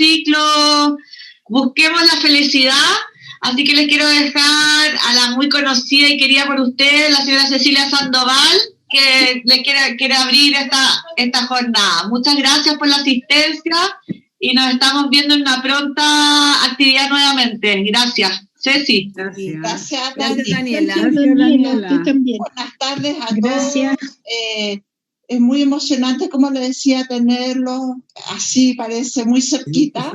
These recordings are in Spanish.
ciclo Busquemos la Felicidad. Así que les quiero dejar a la muy conocida y querida por ustedes, la señora Cecilia Sandoval, que le quiere abrir esta jornada. Muchas gracias por la asistencia y nos estamos viendo en una pronta actividad nuevamente. Gracias. Ceci. Gracias, Daniela. Gracias, Daniela. Tú también. Buenas tardes a Gracias. todos. Es muy emocionante, como le decía, tenerlo así, parece muy cerquita.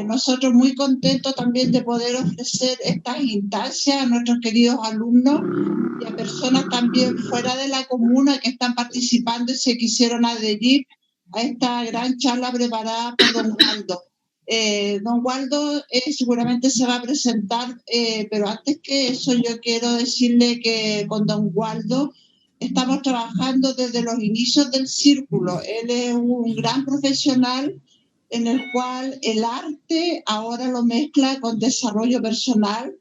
Nosotros muy contentos también de poder ofrecer estas instancias a nuestros queridos alumnos y a personas también fuera de la comuna que están participando y se quisieron adherir a esta gran charla preparada por don Waldo. Don Waldo seguramente se va a presentar, pero antes que eso yo quiero decirle que con don Waldo estamos trabajando desde los inicios del círculo. Él es un gran profesional en el cual el arte ahora lo mezcla con desarrollo personal,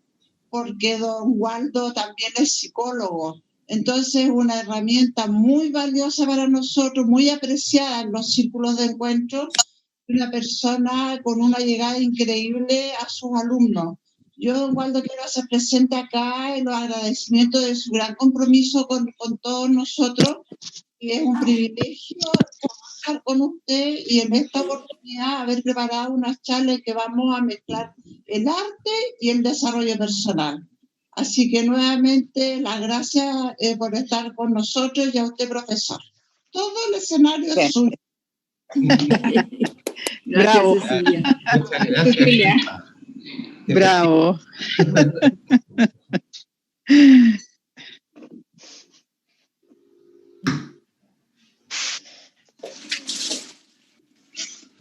porque don Waldo también es psicólogo. Entonces, una herramienta muy valiosa para nosotros, muy apreciada en los círculos de encuentro, una persona con una llegada increíble a sus alumnos. Yo, don Waldo, quiero hacer presente acá en los agradecimientos de su gran compromiso con todos nosotros, y es un privilegio trabajar con usted y en esta oportunidad haber preparado unas charlas que vamos a mezclar el arte y el desarrollo personal. Así que nuevamente las gracias por estar con nosotros y a usted, profesor. Todo el escenario es suyo. Bravo. Cecilia. Muchas gracias. Cecilia. Bravo.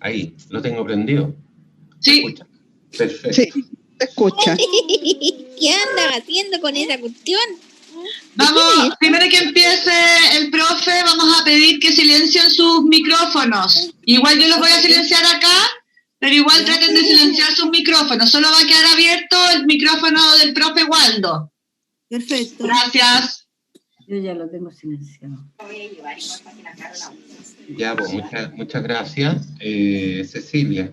Ahí, lo tengo prendido. Sí. Perfecto. Sí, te escucha. ¿Qué andas haciendo con esa cuestión? Vamos, primero que empiece el profe, vamos a pedir que silencien sus micrófonos. Igual yo los voy a silenciar acá, pero igual traten de silenciar sus micrófonos. Solo va a quedar abierto el micrófono del profe Waldo. Perfecto. Gracias. Yo ya lo tengo silenciado. Ya, pues muchas gracias, Cecilia.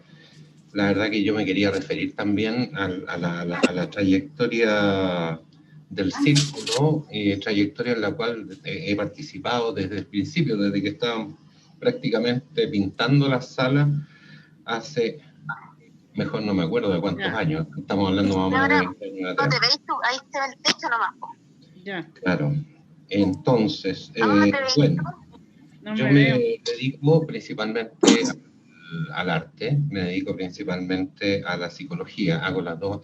La verdad que yo me quería referir también a la trayectoria del círculo, trayectoria en la cual he participado desde el principio, desde que estaban prácticamente pintando la sala hace, mejor no me acuerdo de cuántos años, estamos hablando más o menos de 20 años atrás. No te veis tú, ahí se ve el techo nomás. Ya. Claro, entonces, bueno, yo me dedico principalmente al arte, me dedico principalmente a la psicología, hago las dos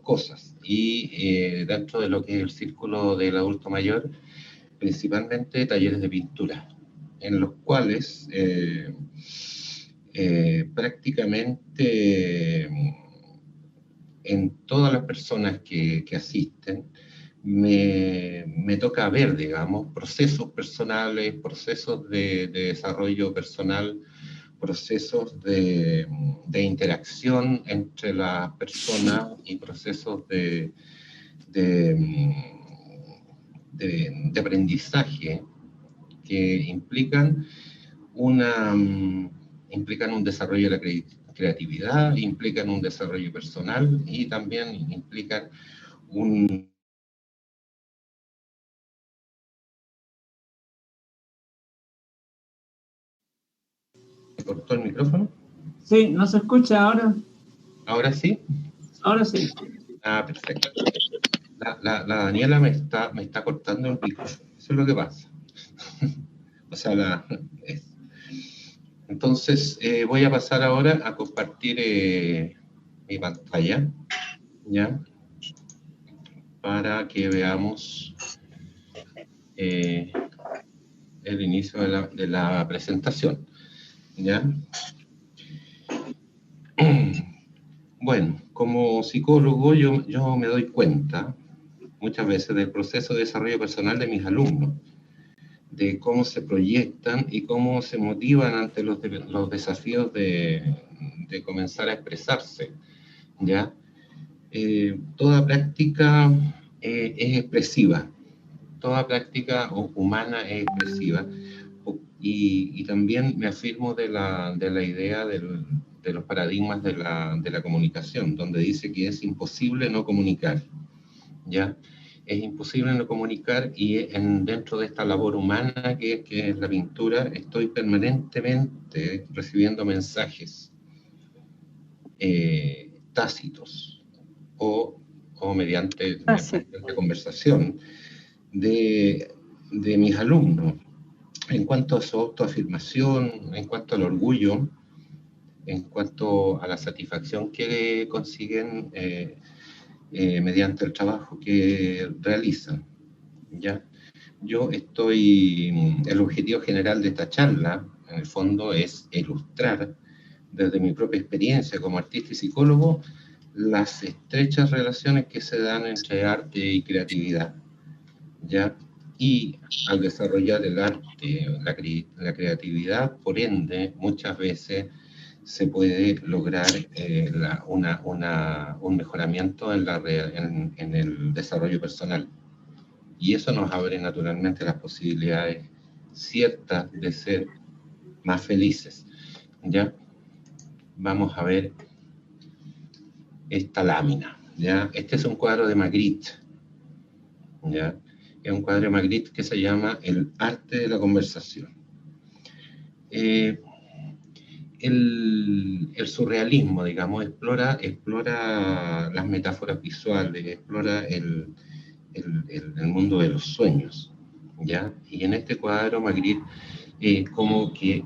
cosas, y dentro de lo que es el círculo del adulto mayor, principalmente talleres de pintura, en los cuales prácticamente en todas las personas que asisten, me toca ver, digamos, procesos personales, procesos de desarrollo personal, procesos de interacción entre las personas y procesos de aprendizaje que implican un desarrollo de la creatividad, implican un desarrollo personal y también implican un... ¿Se cortó el micrófono? Sí, no se escucha ahora. ¿Ahora sí? Ahora sí. Ah, perfecto. La Daniela me está cortando el micrófono. Eso es lo que pasa. O sea, entonces voy a pasar ahora a compartir mi pantalla, ¿ya? Para que veamos el inicio de la presentación, ¿ya? Bueno, como psicólogo yo me doy cuenta muchas veces del proceso de desarrollo personal de mis alumnos, de cómo se proyectan y cómo se motivan ante los desafíos de comenzar a expresarse, ¿ya? Toda práctica es expresiva, toda práctica humana es expresiva, Y también me afirmo de la idea de los paradigmas de la comunicación, donde dice que es imposible no comunicar, ¿ya? Es imposible no comunicar, y dentro de esta labor humana que es la pintura, estoy permanentemente recibiendo mensajes tácitos o mediante conversación de mis alumnos, en cuanto a su autoafirmación, en cuanto al orgullo, en cuanto a la satisfacción que consiguen mediante el trabajo que realizan, ¿ya? El objetivo general de esta charla, en el fondo, es ilustrar, desde mi propia experiencia como artista y psicólogo, las estrechas relaciones que se dan entre arte y creatividad, ¿ya? Y al desarrollar el arte, la creatividad, por ende, muchas veces se puede lograr un mejoramiento en el desarrollo personal. Y eso nos abre naturalmente las posibilidades ciertas de ser más felices, ¿ya? Vamos a ver esta lámina, ¿ya? Este es un cuadro de Magritte, ¿ya? Es un cuadro de Magritte que se llama El arte de la conversación. El surrealismo, digamos, explora las metáforas visuales, explora el mundo de los sueños, ¿ya? Y en este cuadro Magritte como que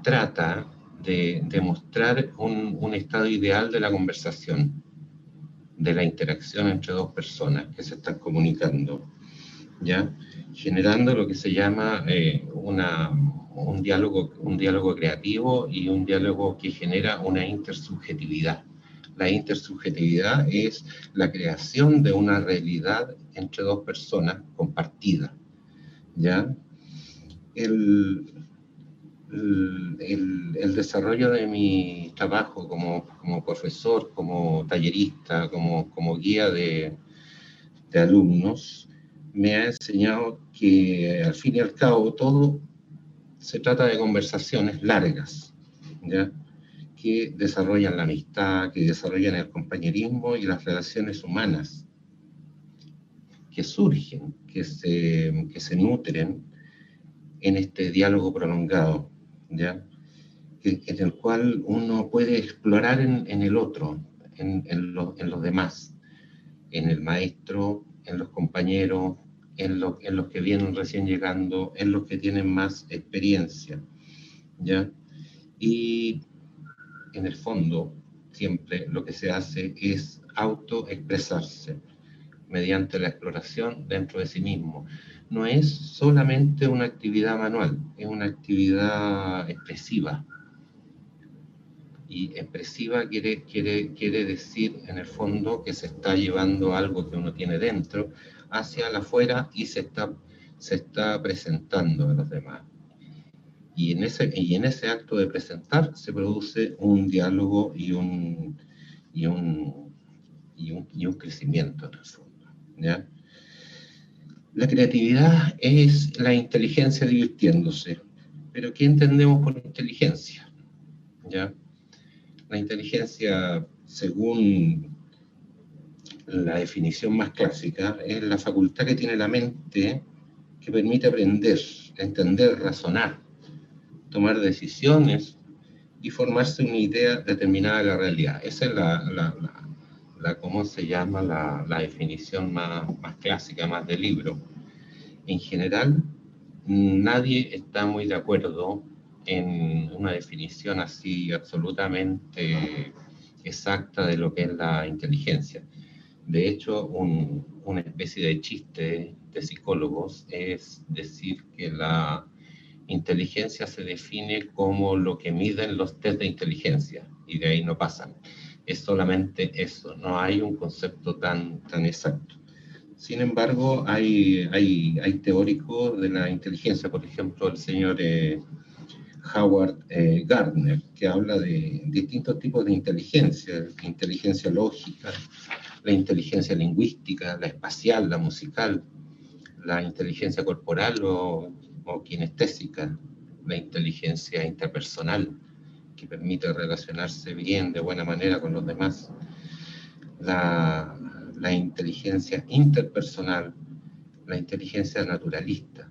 trata de mostrar un estado ideal de la conversación, de la interacción entre dos personas que se están comunicando, ¿ya? Generando lo que se llama un diálogo creativo y un diálogo que genera una intersubjetividad. La intersubjetividad es la creación de una realidad entre dos personas compartida, ¿ya? El desarrollo de mi trabajo como profesor, como tallerista, como guía de alumnos, me ha enseñado que al fin y al cabo todo se trata de conversaciones largas, ¿ya? Que desarrollan la amistad, que desarrollan el compañerismo y las relaciones humanas que surgen, que se nutren en este diálogo prolongado, ¿ya? En el cual uno puede explorar en el otro, en los demás, en el maestro, en los compañeros, en los que vienen recién llegando, en los que tienen más experiencia, ¿ya? Y en el fondo, siempre lo que se hace es autoexpresarse mediante la exploración dentro de sí mismo. No es solamente una actividad manual, es una actividad expresiva. Y expresiva quiere decir, en el fondo, que se está llevando algo que uno tiene dentro hacia la afuera y se está presentando a los demás. Y en ese acto de presentar se produce un diálogo y un crecimiento en el fondo, ¿ya? La creatividad es la inteligencia divirtiéndose. Pero ¿qué entendemos por inteligencia? ¿Ya? La inteligencia, según la definición más clásica, es la facultad que tiene la mente que permite aprender, entender, razonar, tomar decisiones y formarse una idea determinada de la realidad. Esa es ¿cómo se llama? La definición más clásica, más del libro. En general, nadie está muy de acuerdo en una definición así absolutamente exacta de lo que es la inteligencia. De hecho, una especie de chiste de psicólogos es decir que la inteligencia se define como lo que miden los test de inteligencia, y de ahí no pasan. Es solamente eso, no hay un concepto tan exacto. Sin embargo, hay teóricos de la inteligencia, por ejemplo, el señor Howard Gardner, que habla de distintos tipos de inteligencia lógica, la inteligencia lingüística, la espacial, la musical, la inteligencia corporal o kinestésica, la inteligencia interpersonal, que permite relacionarse bien, de buena manera con los demás, la inteligencia interpersonal, la inteligencia naturalista,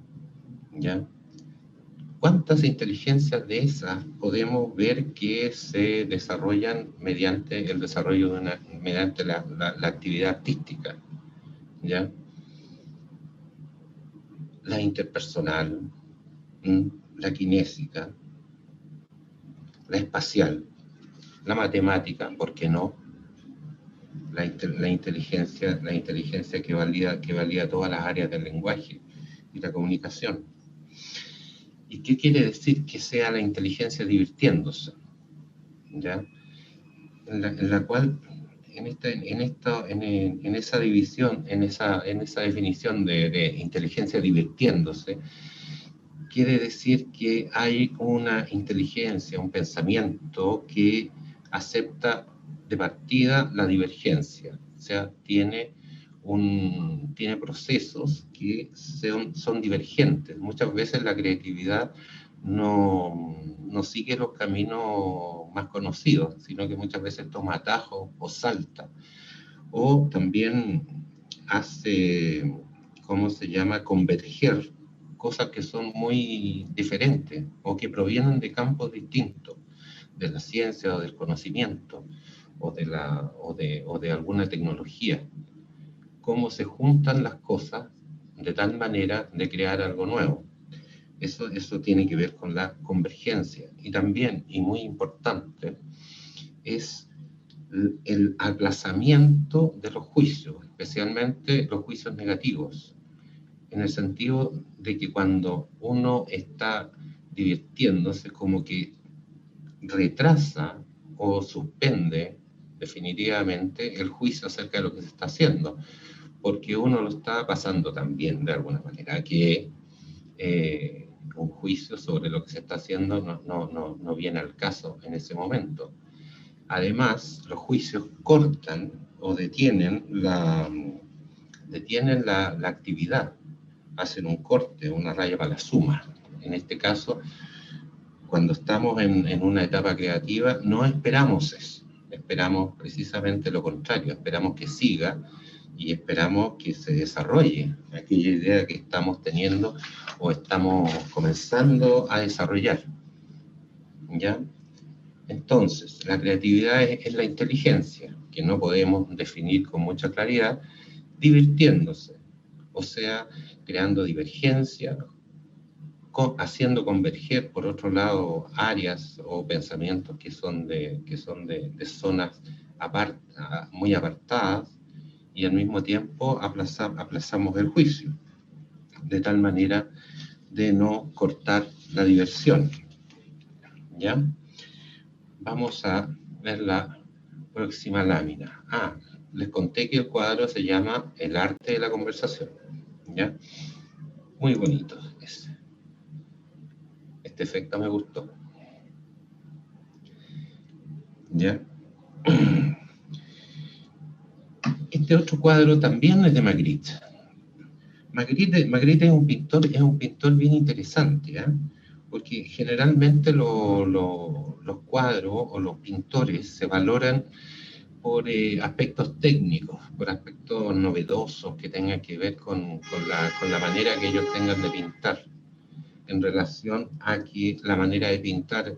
¿ya? ¿Cuántas inteligencias de esas podemos ver que se desarrollan mediante el desarrollo de mediante la actividad artística, ¿ya? La interpersonal, la kinésica, la espacial, la matemática, ¿por qué no? La inteligencia que valida todas las áreas del lenguaje y la comunicación. ¿Y qué quiere decir que sea la inteligencia divirtiéndose? ¿Ya? En la cual, en esa división, en esa definición de inteligencia divirtiéndose, quiere decir que hay una inteligencia, un pensamiento que acepta de partida la divergencia, o sea, tiene procesos que son divergentes. Muchas veces la creatividad no sigue los caminos más conocidos, sino que muchas veces toma atajos o salta, o también hace, ¿cómo se llama?, converger cosas que son muy diferentes o que provienen de campos distintos, de la ciencia o del conocimiento o de alguna tecnología. Cómo se juntan las cosas de tal manera de crear algo nuevo. Eso tiene que ver con la convergencia. Y también, y muy importante, es el aplazamiento de los juicios, especialmente los juicios negativos, en el sentido de que cuando uno está divirtiéndose, como que retrasa o suspende definitivamente el juicio acerca de lo que se está haciendo, porque uno lo está pasando también de alguna manera, que un juicio sobre lo que se está haciendo no viene al caso en ese momento. Además, los juicios cortan o detienen la actividad, hacen un corte, una raya para la suma. En este caso, cuando estamos en una etapa creativa, no esperamos eso, esperamos precisamente lo contrario, esperamos que siga y esperamos que se desarrolle aquella idea que estamos teniendo o estamos comenzando a desarrollar, ¿ya? Entonces, la creatividad es la inteligencia, que no podemos definir con mucha claridad, divirtiéndose, o sea, creando divergencia, haciendo converger, por otro lado, áreas o pensamientos que son de zonas muy apartadas, y al mismo tiempo aplazamos el juicio, de tal manera de no cortar la diversión. ¿Ya? Vamos a ver la próxima lámina. Les conté que el cuadro se llama El arte de la conversación. ¿Ya? Muy bonito ese. Este efecto me gustó. ¿Ya? Este otro cuadro también es de Magritte. Magritte es un pintor bien interesante, ¿eh? Porque generalmente los cuadros o los pintores se valoran por aspectos técnicos, por aspectos novedosos que tengan que ver con la manera que ellos tengan de pintar, en relación a que la manera de pintar,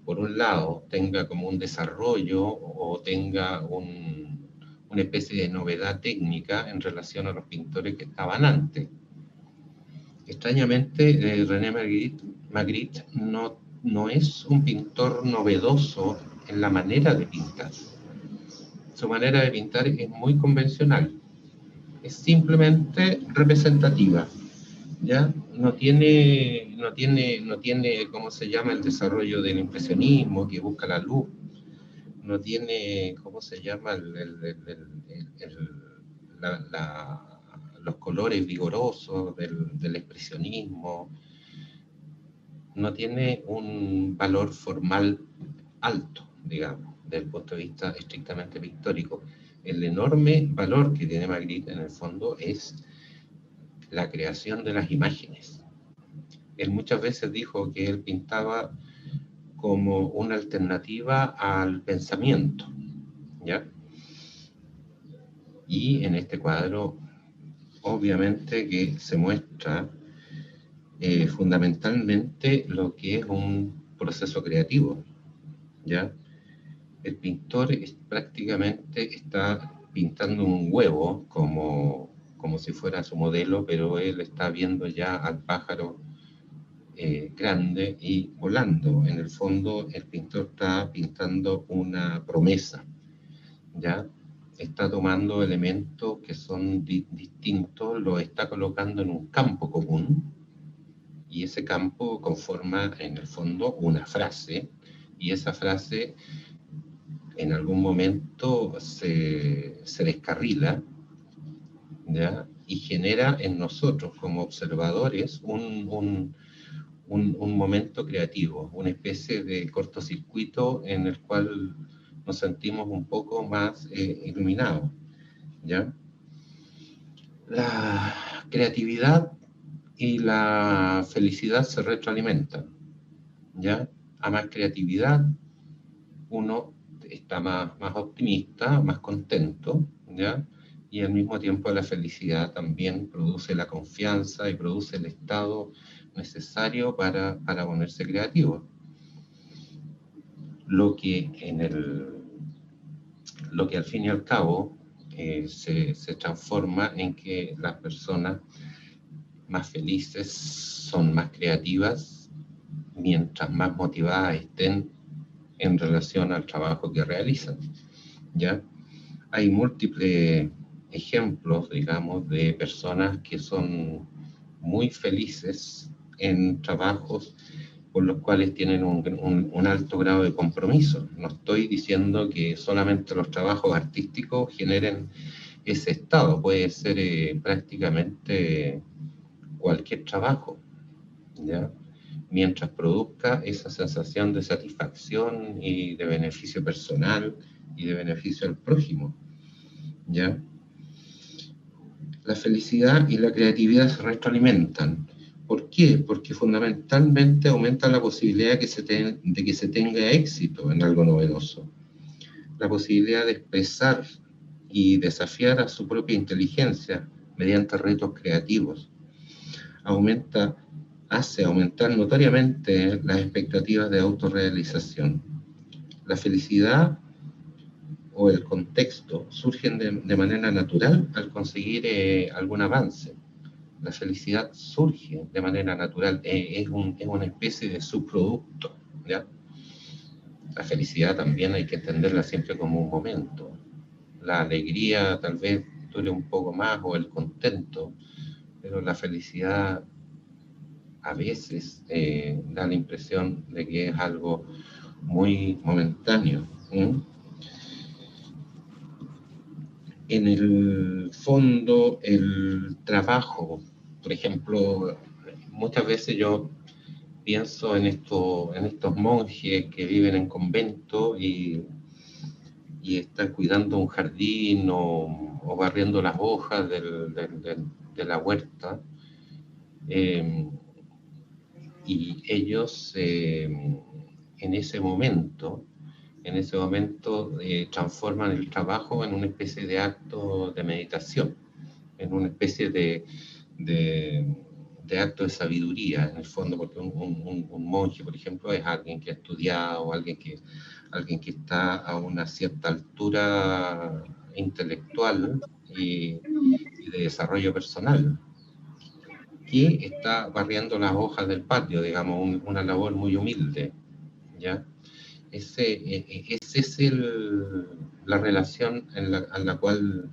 por un lado, tenga como un desarrollo o tenga una especie de novedad técnica en relación a los pintores que estaban antes. Extrañamente, René Magritte no es un pintor novedoso en la manera de pintar. Su manera de pintar es muy convencional, es simplemente representativa, ¿ya? No tiene, ¿cómo se llama?, el desarrollo del impresionismo que busca la luz, no tiene, ¿cómo se llama?, los colores vigorosos del expresionismo, no tiene un valor formal alto, digamos, desde el punto de vista estrictamente pictórico. El enorme valor que tiene Magritte, en el fondo, es la creación de las imágenes. él muchas veces dijo que él pintaba como una alternativa al pensamiento, ¿ya? Y en este cuadro, obviamente que se muestra fundamentalmente lo que es un proceso creativo, ¿ya? El pintor prácticamente está pintando un huevo como si fuera su modelo, pero él está viendo ya al pájaro grande y volando. En el fondo, el pintor está pintando una promesa, ¿ya? Está tomando elementos que son distintos, los está colocando en un campo común, y ese campo conforma en el fondo una frase, y esa frase en algún momento se descarrila, ¿ya? Y genera en nosotros como observadores un momento creativo, una especie de cortocircuito en el cual nos sentimos un poco más iluminados, ¿ya? La creatividad y la felicidad se retroalimentan, ¿ya? A más creatividad, uno está más optimista, más contento, ¿ya? Y al mismo tiempo la felicidad también produce la confianza y produce el estado necesario para ponerse creativo. Lo que al fin y al cabo se transforma en que las personas más felices son más creativas mientras más motivadas estén en relación al trabajo que realizan, ¿ya? Hay múltiples ejemplos, digamos, de personas que son muy felices en trabajos por los cuales tienen un alto grado de compromiso. No estoy diciendo que solamente los trabajos artísticos generen ese estado, puede ser prácticamente cualquier trabajo, ¿ya? Mientras produzca esa sensación de satisfacción y de beneficio personal y de beneficio al prójimo, ¿ya? La felicidad y la creatividad se retroalimentan. ¿Por qué? Porque fundamentalmente aumenta la posibilidad de que se tenga éxito en algo novedoso. La posibilidad de expresar y desafiar a su propia inteligencia mediante retos creativos. Hace aumentar notoriamente las expectativas de autorrealización. La felicidad o el contexto surgen de manera natural al conseguir algún avance. La felicidad surge de manera natural, es una especie de subproducto, ¿ya? La felicidad también hay que entenderla siempre como un momento. La alegría tal vez dure un poco más, o el contento, pero la felicidad a veces da la impresión de que es algo muy momentáneo. En el fondo, el trabajo, por ejemplo, muchas veces yo pienso en estos monjes que viven en convento y están cuidando un jardín o barriendo las hojas de la huerta. Y ellos en ese momento transforman el trabajo en una especie de acto de meditación, en una especie de acto de sabiduría, en el fondo, porque un monje, por ejemplo, es alguien que ha estudiado, alguien que está a una cierta altura intelectual y de desarrollo personal, que está barriendo las hojas del patio, digamos, una labor muy humilde, ¿ya? Esa es la relación en la cual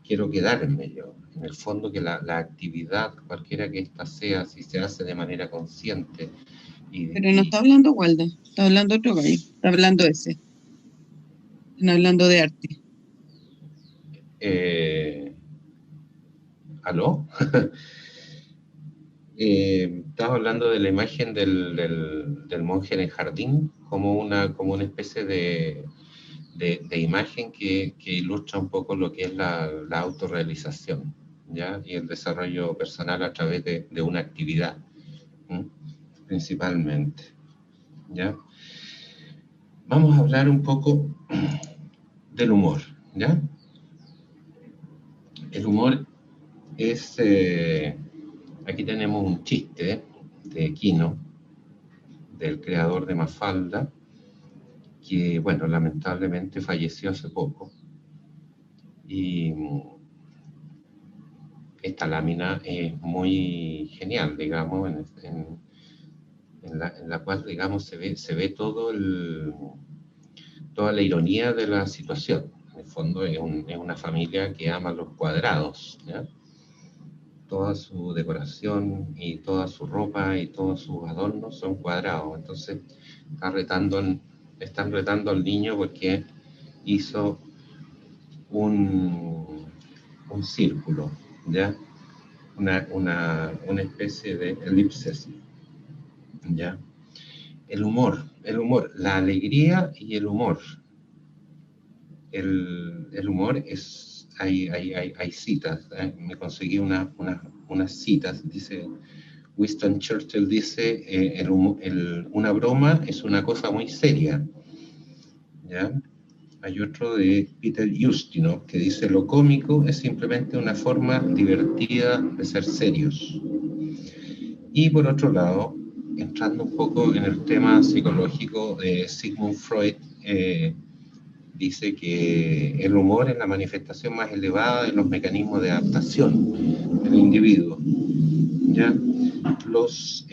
quiero quedarme yo. En el fondo, que la actividad, cualquiera que ésta sea, si se hace de manera consciente. Pero no está hablando Walda, está hablando otro gallo, está hablando ese. Están hablando de arte. ¿Aló? Estaba hablando de la imagen del monje en el jardín como una especie de imagen que ilustra un poco lo que es la autorrealización, ¿ya? Y el desarrollo personal a través de una actividad. principalmente, ¿ya? Vamos a hablar un poco del humor, ¿ya? El humor es, aquí tenemos un chiste de Quino, del creador de Mafalda, que, bueno, lamentablemente falleció hace poco. Y esta lámina es muy genial, digamos, en la cual, digamos, se ve toda la ironía de la situación. En el fondo es una familia que ama los cuadrados, ¿ya? Toda su decoración y toda su ropa y todos sus adornos son cuadrados. Entonces están retando al niño porque hizo un círculo, ¿ya? Una especie de elipsis, ¿ya? El humor, la alegría y el humor. El humor es, hay citas, me conseguí unas citas, dice, Winston Churchill dice, una broma es una cosa muy seria, ¿ya? Hay otro de Peter Ustinov que dice, lo cómico es simplemente una forma divertida de ser serios. Y por otro lado, entrando un poco en el tema psicológico de Sigmund Freud, dice que el humor es la manifestación más elevada de los mecanismos de adaptación del individuo. ¿Ya? Los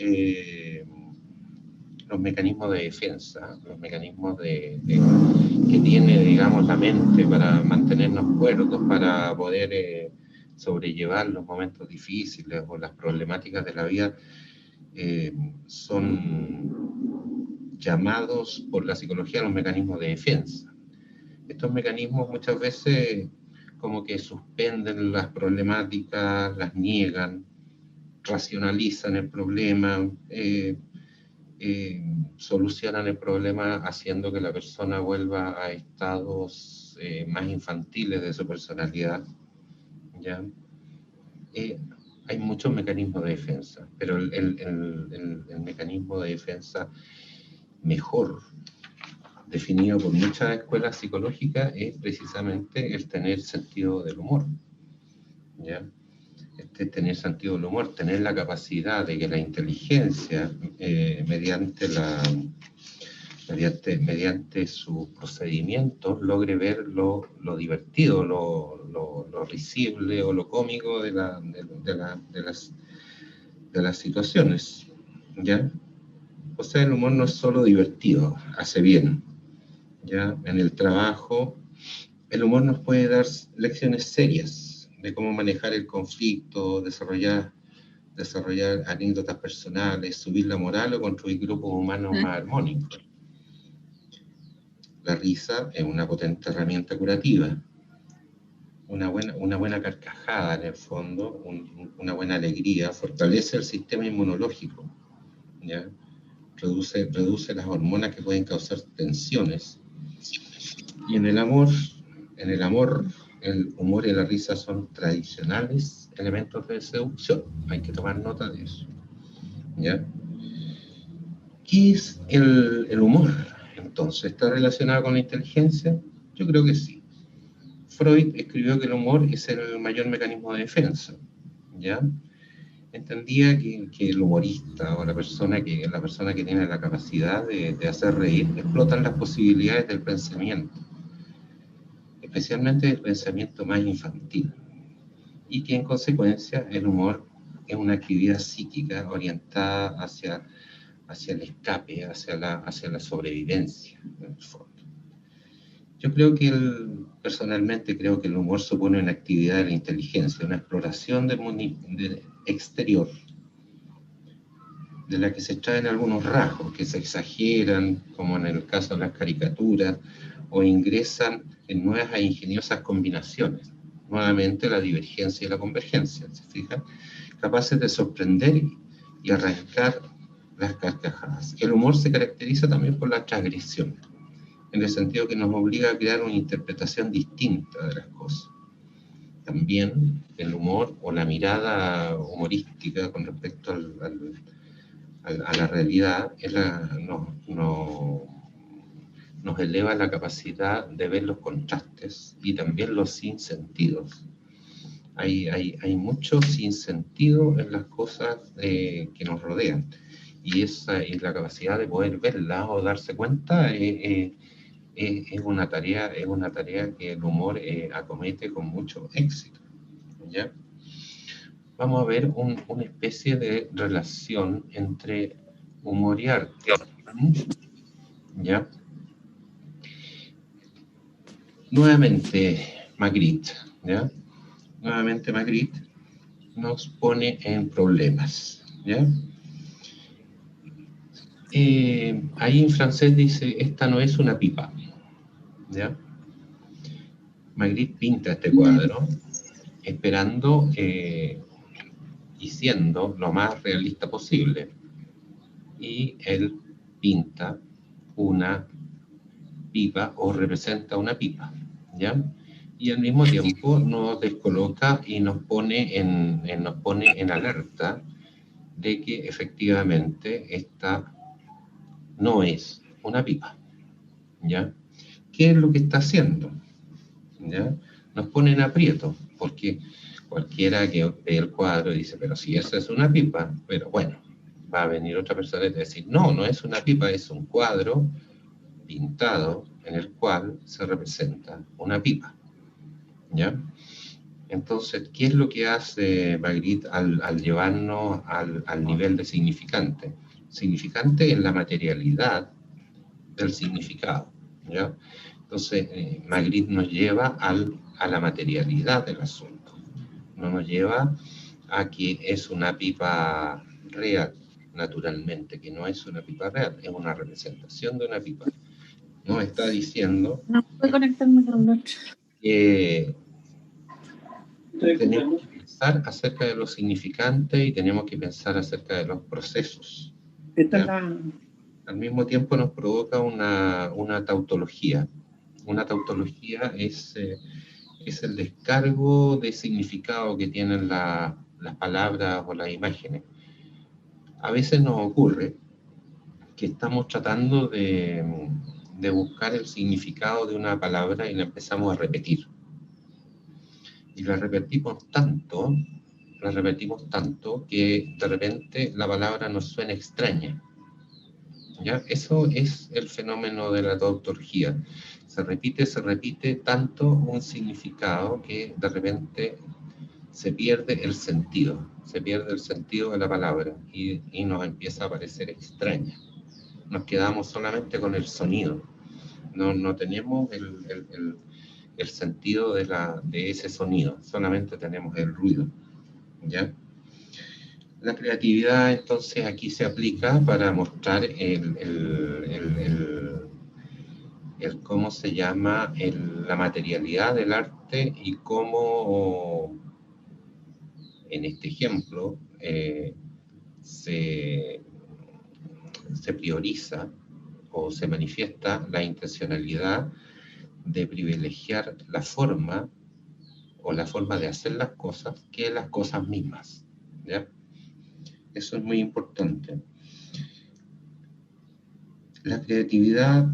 mecanismos de defensa, los mecanismos que tiene, digamos, la mente para mantenernos cuerdos, para poder sobrellevar los momentos difíciles o las problemáticas de la vida, son llamados por la psicología los mecanismos de defensa. Estos mecanismos muchas veces como que suspenden las problemáticas, las niegan, racionalizan el problema, solucionan el problema haciendo que la persona vuelva a estados más infantiles de su personalidad, ¿ya? Hay muchos mecanismos de defensa, pero el mecanismo de defensa mejor definido por muchas escuelas psicológicas es precisamente el tener sentido del humor, ¿ya? Tener sentido del humor, tener la capacidad de que la inteligencia, mediante sus procedimientos, logre ver lo divertido, lo risible o lo cómico de las situaciones, ¿ya? O sea, el humor no es solo divertido, hace bien, ¿ya? En el trabajo, el humor nos puede dar lecciones serias de cómo manejar el conflicto, desarrollar anécdotas personales, subir la moral o construir grupos humanos más armónicos. La risa es una potente herramienta curativa. Una buena carcajada, en el fondo, una buena alegría, fortalece el sistema inmunológico, ¿ya? Reduce las hormonas que pueden causar tensiones. Y en el amor, el humor y la risa son tradicionales elementos de seducción. Hay que tomar nota de eso, ¿ya? ¿Qué es el humor? Entonces, ¿está relacionado con la inteligencia? Yo creo que sí. Freud escribió que el humor es el mayor mecanismo de defensa, ¿ya? Entendía que el humorista o la persona que tiene la capacidad de hacer reír explotan las posibilidades del pensamiento, especialmente el pensamiento más infantil, y que en consecuencia el humor es una actividad psíquica orientada hacia el escape, hacia la sobrevivencia, en el fondo. Yo personalmente creo que el humor supone una actividad de la inteligencia, una exploración del mundo exterior, de la que se extraen algunos rasgos que se exageran, como en el caso de las caricaturas, o ingresan en nuevas e ingeniosas combinaciones. Nuevamente la divergencia y la convergencia, ¿se fijan? Capaces de sorprender y arrancar las carcajadas. El humor se caracteriza también por la transgresión, en el sentido que nos obliga a crear una interpretación distinta de las cosas. También el humor o la mirada humorística con respecto a la realidad, nos eleva la capacidad de ver los contrastes y también los sinsentidos. Hay mucho sinsentido en las cosas que nos rodean, y la capacidad de poder verlas o darse cuenta es una tarea que el humor acomete con mucho éxito, ¿ya? Vamos a ver una especie de relación entre humor y arte, ¿ya? Nuevamente Magritte, ¿ya? Nuevamente Magritte nos pone en problemas, ¿ya? Ahí en francés dice, esta no es una pipa, ¿ya? Magritte pinta este cuadro esperando y siendo lo más realista posible, y él pinta una pipa o representa una pipa, ¿ya? Y al mismo tiempo nos descoloca y nos pone en alerta de que efectivamente esta no es una pipa, ¿ya? ¿Qué es lo que está haciendo? ¿Ya? Nos pone en aprieto, porque cualquiera que ve el cuadro dice, pero si esa es una pipa, pero bueno, va a venir otra persona y va a decir, no, no es una pipa, es un cuadro pintado en el cual se representa una pipa, ¿ya? Entonces, ¿qué es lo que hace Magritte al llevarnos al nivel de significante? Significante en la materialidad del significado, ¿ya? Entonces, Magritte nos lleva a la materialidad del asunto, no nos lleva a que es una pipa real, naturalmente, que no es una pipa real, es una representación de una pipa. Nos está diciendo No puedo conectarme con el otro. que tenemos que pensar acerca de los significantes y tenemos que pensar acerca de los procesos. Al mismo tiempo nos provoca una tautología. Una tautología es el descargo de significado que tienen las palabras o las imágenes. A veces nos ocurre que estamos tratando de buscar el significado de una palabra y la empezamos a repetir. Y la repetimos tanto que de repente la palabra nos suena extraña, ¿ya? Eso es el fenómeno de la tautología. Se repite tanto un significado que de repente se pierde el sentido de la palabra y nos empieza a parecer extraña. Nos quedamos solamente con el sonido, no tenemos el sentido de ese sonido, solamente tenemos el ruido, ¿ya? La creatividad entonces aquí se aplica para mostrar cómo se llama la materialidad del arte y cómo en este ejemplo se prioriza o se manifiesta la intencionalidad de privilegiar la forma o la forma de hacer las cosas que las cosas mismas, ¿ya? Eso es muy importante. La creatividad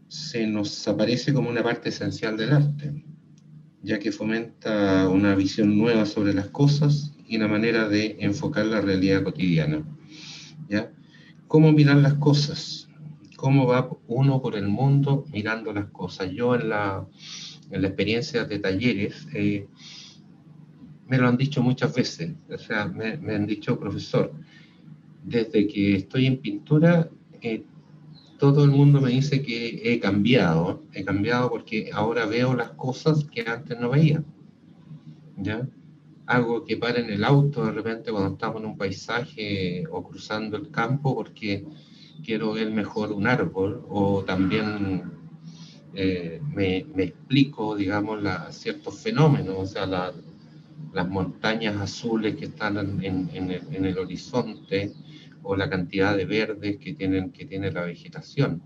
se nos aparece como una parte esencial del arte, ya que fomenta una visión nueva sobre las cosas y una manera de enfocar la realidad cotidiana, ¿ya? ¿Cómo mirar las cosas? ¿Cómo va uno por el mundo mirando las cosas? Yo en la experiencia de talleres, me lo han dicho muchas veces, o sea, me han dicho, profesor, desde que estoy en pintura, todo el mundo me dice que he cambiado porque ahora veo las cosas que antes no veía, ¿ya? Hago que paren el auto de repente cuando estamos en un paisaje o cruzando el campo porque quiero ver mejor un árbol, o también me explico, digamos, ciertos fenómenos, o sea, las montañas azules que están en el horizonte, o la cantidad de verdes que tiene la vegetación,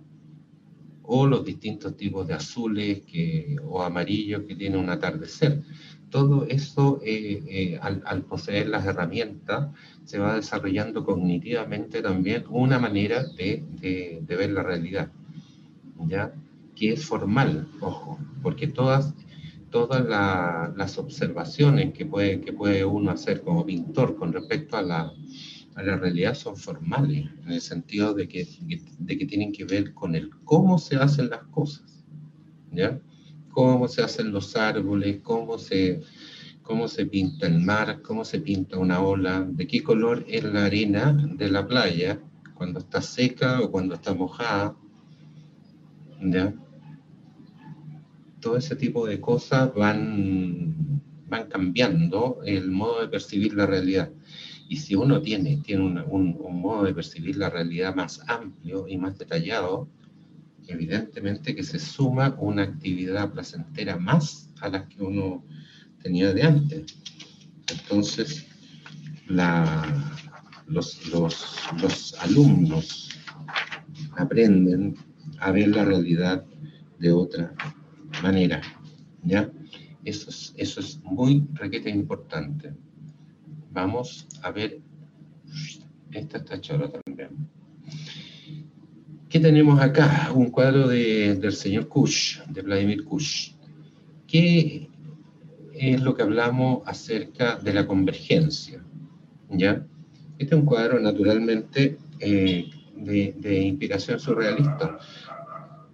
o los distintos tipos de azules o amarillos que tiene un atardecer. todo eso, al poseer las herramientas, se va desarrollando cognitivamente también una manera de ver la realidad, ¿ya? Que es formal, ojo, porque todas las observaciones que puede uno hacer como pintor con respecto a la realidad son formales, en el sentido de que tienen que ver con el cómo se hacen las cosas, ¿ya? Cómo se hacen los árboles, cómo se pinta el mar, cómo se pinta una ola, de qué color es la arena de la playa, cuando está seca o cuando está mojada, ¿ya? Todo ese tipo de cosas van cambiando el modo de percibir la realidad. Y si uno tiene un modo de percibir la realidad más amplio y más detallado, evidentemente que se suma una actividad placentera más a las que uno tenía de antes. Entonces, los alumnos aprenden a ver la realidad de otra manera, ¿ya? Eso es muy requete importante. Vamos a ver, esta está chora también. ¿Qué tenemos acá? Un cuadro del señor Kush, de Vladimir Kush. ¿Qué es lo que hablamos acerca de la convergencia? ¿Ya? Este es un cuadro naturalmente de inspiración surrealista,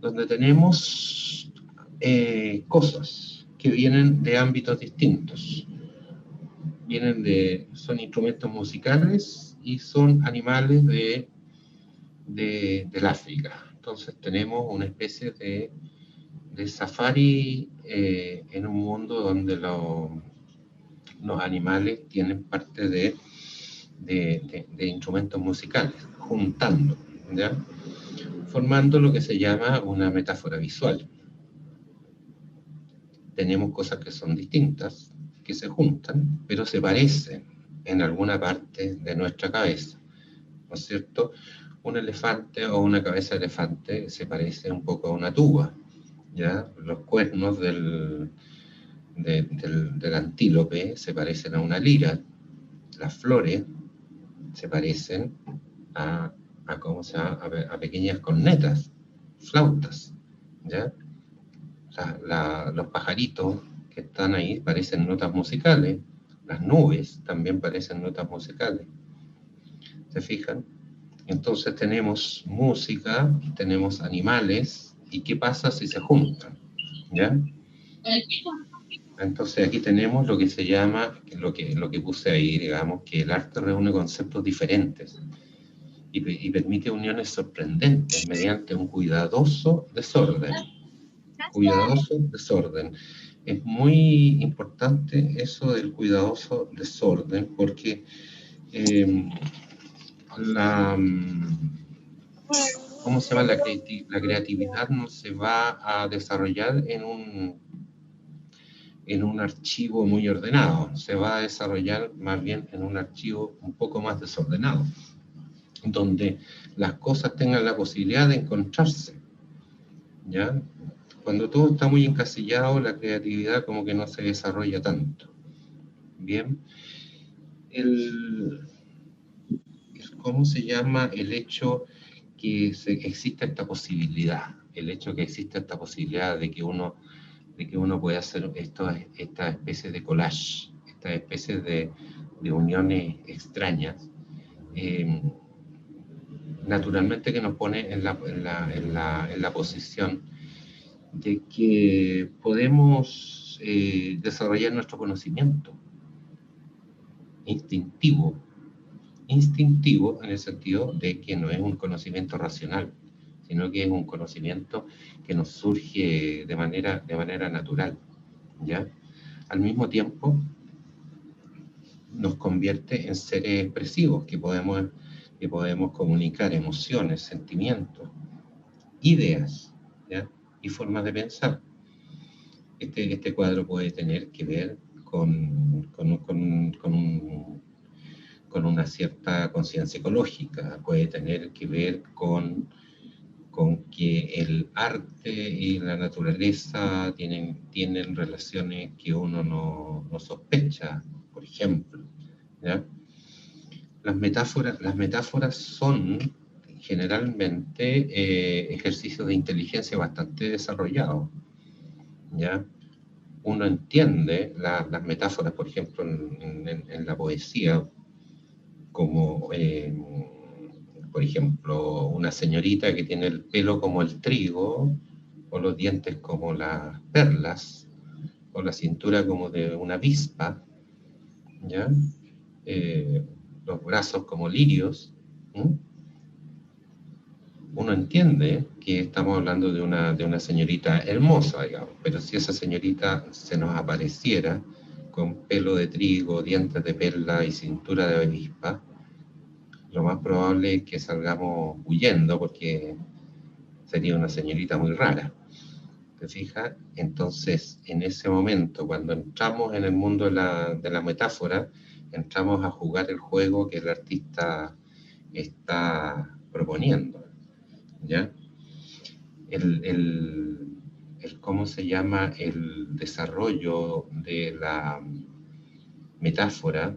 donde tenemos cosas que vienen de ámbitos distintos. Son instrumentos musicales y son animales del África. Entonces tenemos una especie de safari en un mundo donde los animales tienen parte de instrumentos musicales, juntando, ¿ya? Formando lo que se llama una metáfora visual. Tenemos cosas que son distintas, que se juntan, pero se parecen en alguna parte de nuestra cabeza, ¿no es cierto? Un elefante o una cabeza de elefante se parece un poco a una tuba, ¿ya? Los cuernos del antílope se parecen a una lira, las flores se parecen a pequeñas cornetas, flautas, ¿ya? Los pajaritos que están ahí parecen notas musicales, las nubes también parecen notas musicales. ¿Se fijan? Entonces tenemos música, tenemos animales, ¿y qué pasa si se juntan? ¿Ya? Entonces aquí tenemos lo que se llama, lo que puse ahí, digamos, que el arte reúne conceptos diferentes y permite uniones sorprendentes mediante un cuidadoso desorden. Cuidadoso desorden. Es muy importante eso del cuidadoso desorden, porque ¿cómo se llama? La creatividad no se va a desarrollar en un archivo muy ordenado, se va a desarrollar más bien en un archivo un poco más desordenado, donde las cosas tengan la posibilidad de encontrarse, ¿ya? Cuando todo está muy encasillado, la creatividad como que no se desarrolla tanto. Bien. ¿Cómo se llama? El hecho que existe esta posibilidad, el hecho que existe esta posibilidad de que uno puede hacer esta especie de collage, esta especie de uniones extrañas, naturalmente que nos pone en la posición de que podemos desarrollar nuestro conocimiento instintivo en el sentido de que no es un conocimiento racional, sino que es un conocimiento que nos surge de manera natural, ¿ya? Al mismo tiempo, nos convierte en seres expresivos, que podemos comunicar emociones, sentimientos, ideas, ¿ya? Y formas de pensar. Este cuadro puede tener que ver con una cierta conciencia ecológica, puede tener que ver con con que el arte y la naturaleza tienen relaciones que uno no sospecha, por ejemplo, ¿ya? Las metáforas son generalmente ejercicios de inteligencia bastante desarrollados, ¿ya? Uno entiende las metáforas, por ejemplo, en la poesía, como, por ejemplo, una señorita que tiene el pelo como el trigo, o los dientes como las perlas, o la cintura como de una avispa, ¿ya? Los brazos como lirios. Uno entiende que estamos hablando de una señorita hermosa, digamos, pero si esa señorita se nos apareciera con pelo de trigo, dientes de perla y cintura de avispa, lo más probable es que salgamos huyendo porque sería una señorita muy rara. ¿Te fijas? Entonces, en ese momento, cuando entramos en el mundo de la metáfora, entramos a jugar el juego que el artista está proponiendo, ¿ya? ¿Cómo se llama? El desarrollo de la metáfora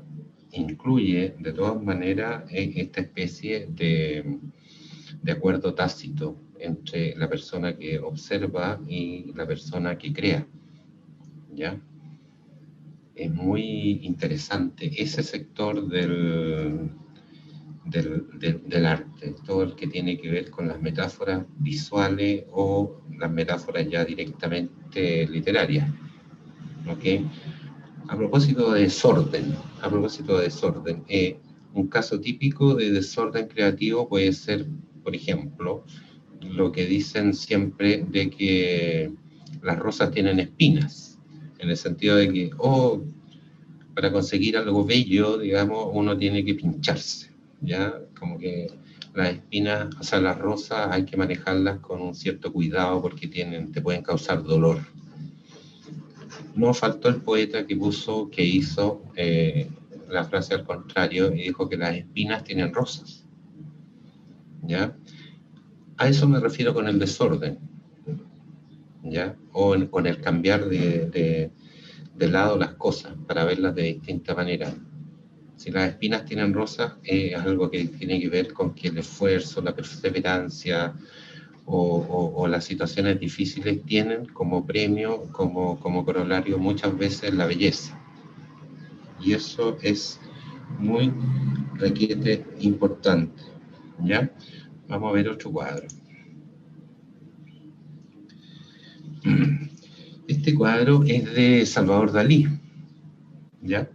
incluye, de todas maneras, esta especie de acuerdo tácito entre la persona que observa y la persona que crea, ¿ya? Es muy interesante ese sector del arte, todo el que tiene que ver con las metáforas visuales o las metáforas ya directamente literarias, ¿ok? A propósito de desorden, un caso típico de desorden creativo puede ser, por ejemplo, lo que dicen siempre de que las rosas tienen espinas, en el sentido de que, para conseguir algo bello, digamos, uno tiene que pincharse, ¿ya? Como que las espinas, o sea, las rosas hay que manejarlas con un cierto cuidado porque te pueden causar dolor. No faltó el poeta que hizo la frase al contrario y dijo que las espinas tienen rosas, ¿ya? A eso me refiero con el desorden, ¿ya? O con el cambiar de lado las cosas para verlas de distinta manera. Si las espinas tienen rosas, es algo que tiene que ver con que el esfuerzo, la perseverancia o las situaciones difíciles tienen como premio, como corolario muchas veces la belleza. Y eso es muy requete importante, ¿ya? Vamos a ver otro cuadro. Este cuadro es de Salvador Dalí, ¿ya?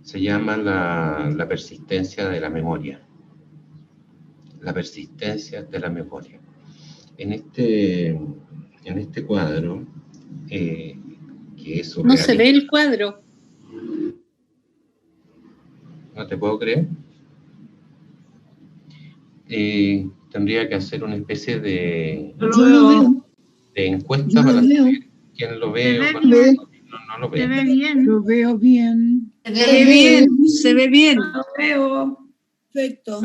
Se llama la persistencia de la memoria. La persistencia de la memoria. En este cuadro, que es surrealista. No se ve el cuadro. No te puedo creer. Tendría que hacer una especie de encuesta para saber quién lo ve o no lo ve. Se ve bien. Lo veo bien. Se ve bien. Lo veo. Perfecto.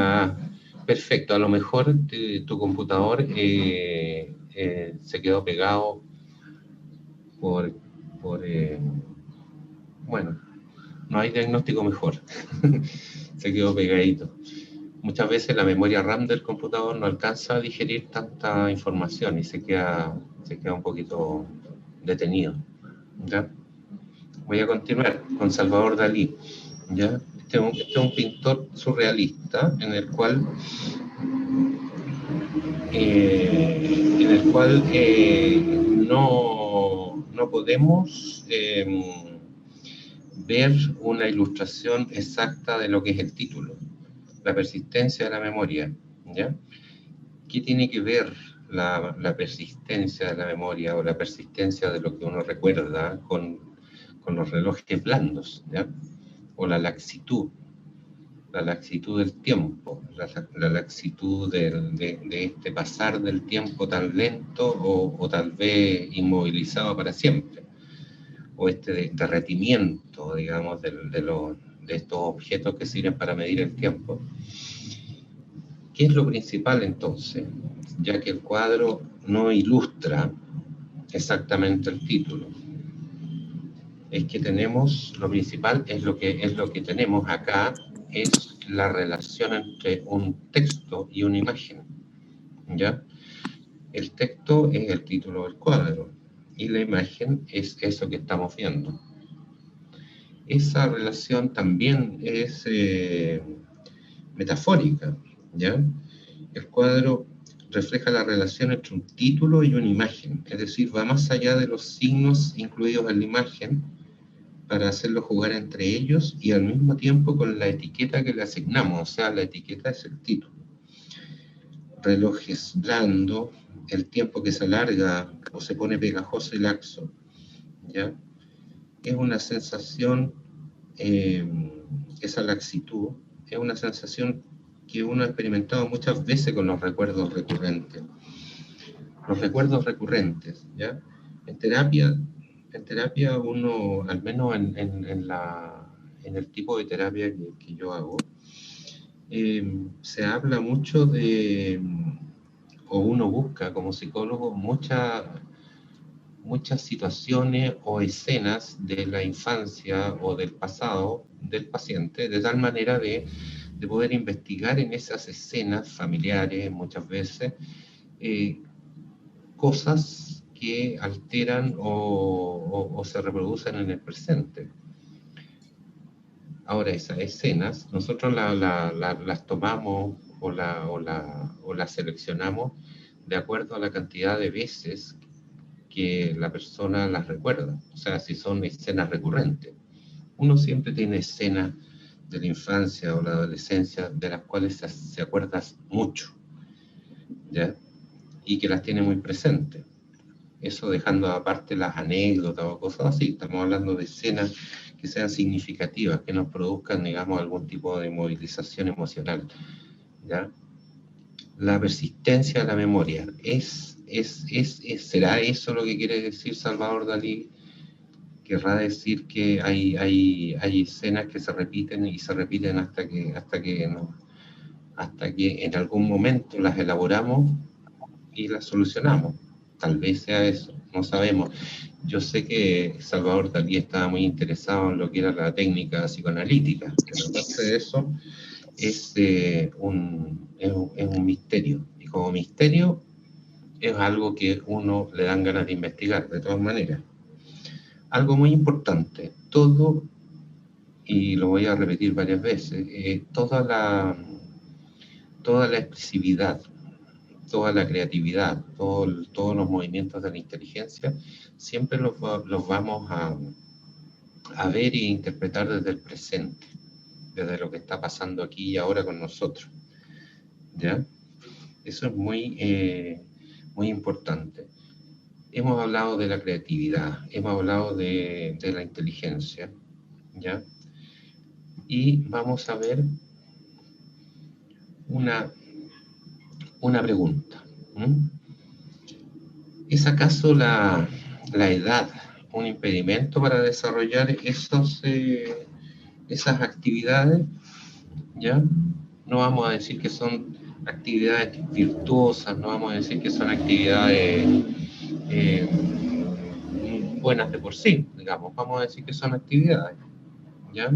Perfecto. A lo mejor tu computador se quedó pegado bueno, no hay diagnóstico mejor. Se quedó pegadito. Muchas veces la memoria RAM del computador no alcanza a digerir tanta información y se queda un poquito detenido, ¿ya? Voy a continuar con Salvador Dalí, ¿ya? Este es un pintor surrealista en el cual no podemos ver una ilustración exacta de lo que es el título, la persistencia de la memoria, ¿ya? ¿Qué tiene que ver la persistencia de la memoria o la persistencia de lo que uno recuerda con los relojes blandos, ¿ya? O la laxitud del tiempo, la laxitud de este pasar del tiempo tan lento o tal vez inmovilizado para siempre, o este derretimiento, digamos, de estos objetos que sirven para medir el tiempo. ¿Qué es lo principal entonces? Ya que el cuadro no ilustra exactamente el título. Es que tenemos, lo principal es lo que tenemos acá, es la relación entre un texto y una imagen, ¿ya? El texto es el título del cuadro y la imagen es eso que estamos viendo. Esa relación también es metafórica, ¿ya? El cuadro refleja la relación entre un título y una imagen, es decir, va más allá de los signos incluidos en la imagen para hacerlo jugar entre ellos y al mismo tiempo con la etiqueta que le asignamos, o sea, la etiqueta es el título. Reloj es blando, el tiempo que se alarga o se pone pegajoso y laxo, ¿ya? Es una sensación, esa laxitud, es una sensación que uno ha experimentado muchas veces con los recuerdos recurrentes. Los recuerdos recurrentes, ¿ya? En terapia uno, al menos en el tipo de terapia que yo hago, se habla mucho de, o uno busca como psicólogo, muchas situaciones o escenas de la infancia o del pasado del paciente, de tal manera de poder investigar en esas escenas familiares muchas veces cosas que alteran o se reproducen en el presente. Ahora, esas escenas, nosotros las tomamos o las seleccionamos de acuerdo a la cantidad de veces que la persona las recuerda. O sea, si son escenas recurrentes. Uno siempre tiene escenas de la infancia o la adolescencia de las cuales se acuerda mucho, ¿ya? Y que las tiene muy presentes. Eso dejando aparte las anécdotas o cosas así. Estamos hablando de escenas que sean significativas, que nos produzcan, digamos, algún tipo de movilización emocional, ¿ya? La persistencia de la memoria. ¿Será eso lo que quiere decir Salvador Dalí? Querrá decir que hay escenas que se repiten y se repiten hasta que en algún momento las elaboramos y las solucionamos. Tal vez sea eso, no sabemos. Yo sé que Salvador Dalí estaba muy interesado en lo que era la técnica psicoanalítica, pero aparte de eso es un misterio, y como misterio es algo que uno le dan ganas de investigar, de todas maneras. Algo muy importante, todo, y lo voy a repetir varias veces, toda la expresividad, toda la creatividad, todos los movimientos de la inteligencia, siempre los vamos a ver e interpretar desde el presente, desde lo que está pasando aquí y ahora con nosotros, ¿ya? Eso es muy importante. Hemos hablado de la creatividad, hemos hablado de la inteligencia, ¿ya? Y vamos a ver una pregunta. ¿Es acaso la edad un impedimento para desarrollar esas actividades? ¿Ya? No vamos a decir que son actividades virtuosas, no vamos a decir que son actividades buenas de por sí, digamos, vamos a decir que son actividades, ¿ya?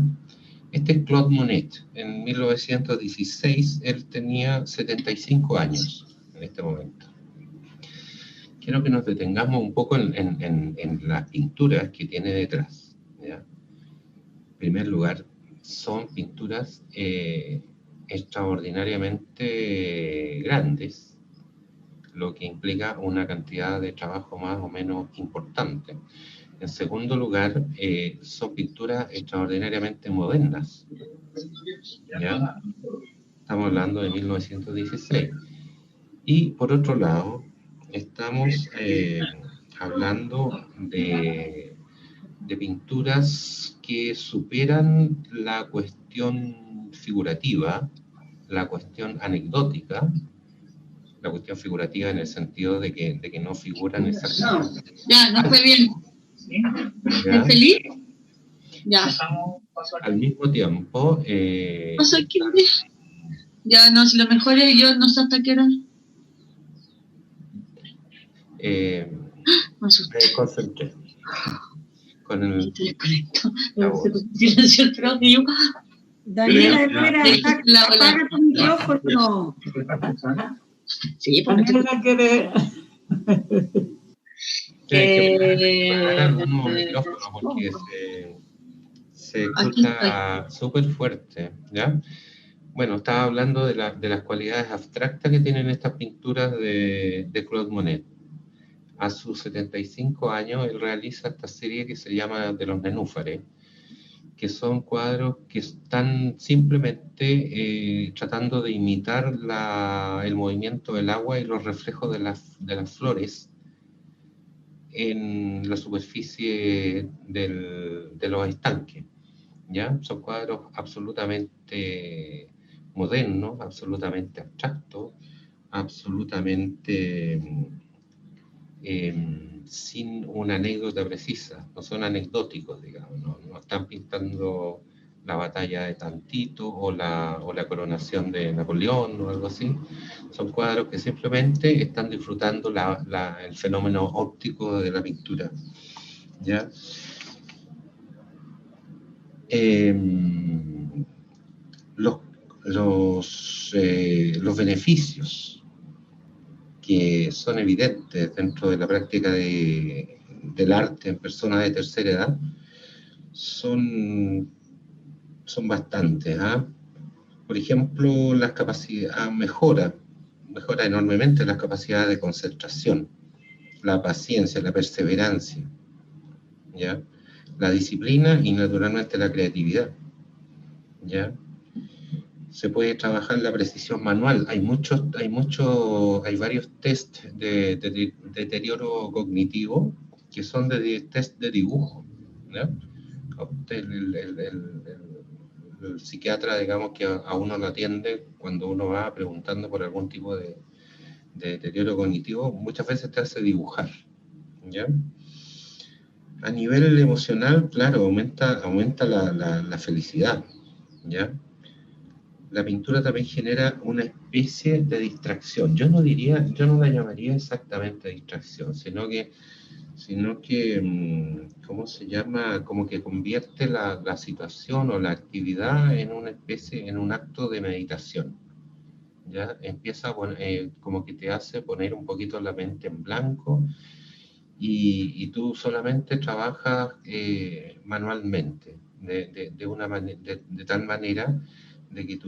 Este es Claude Monet. En 1916, él tenía 75 años en este momento. Quiero que nos detengamos un poco en las pinturas que tiene detrás, ¿ya? En primer lugar, son pinturas extraordinariamente grandes, lo que implica una cantidad de trabajo más o menos importante. En segundo lugar, son pinturas extraordinariamente modernas, ¿ya? Estamos hablando de 1916. Y por otro lado, estamos hablando de pinturas que superan la cuestión figurativa, la cuestión anecdótica, la cuestión figurativa en el sentido de que no figuran exactamente. Ya, no fue bien. ¿Ya? ¿Es feliz? Ya. Al mismo tiempo, No sé quién es. Ya no, si lo mejor es yo, no sé hasta qué hora. Me asusté. Me concentré con el... Se desconectó. La Se voz. puso silencio el programa y yo, Daniela, espera, la- apaga tu micrófono. sí, porque Daniela quiere... Parar un micrófono porque se Aquí escucha súper fuerte, ¿ya? Bueno, estaba hablando de las cualidades abstractas que tienen estas pinturas de Claude Monet. A sus 75 años, él realiza esta serie que se llama De los Nenúfares, que son cuadros que están simplemente tratando de imitar el movimiento del agua y los reflejos de las flores en la superficie de los estanques, ¿ya? Son cuadros absolutamente modernos, absolutamente abstractos, absolutamente sin una anécdota precisa, no son anecdóticos, digamos, no están pintando la batalla de Tantito o la coronación de Napoleón o algo así. Son cuadros que simplemente están disfrutando el fenómeno óptico de la pintura, ¿ya? Los beneficios que son evidentes dentro de la práctica del arte en personas de tercera edad son bastantes, ¿ah? Por ejemplo, las capacidades mejora enormemente las capacidades de concentración, la paciencia, la perseverancia, ¿ya? La disciplina y naturalmente la creatividad, ¿ya? Se puede trabajar la precisión manual. Hay varios test de deterioro cognitivo que son test de dibujo, ¿ya? El psiquiatra, digamos, que a uno lo atiende cuando uno va preguntando por algún tipo de deterioro cognitivo, muchas veces te hace dibujar, ¿ya? A nivel emocional, claro, aumenta la felicidad, ¿ya? La pintura también genera una especie de distracción. Yo no la llamaría exactamente distracción, sino que, ¿cómo se llama? Como que convierte la situación o la actividad en en un acto de meditación, ¿ya? Empieza como que te hace poner un poquito la mente en blanco y tú solamente trabajas manualmente, de tal manera de que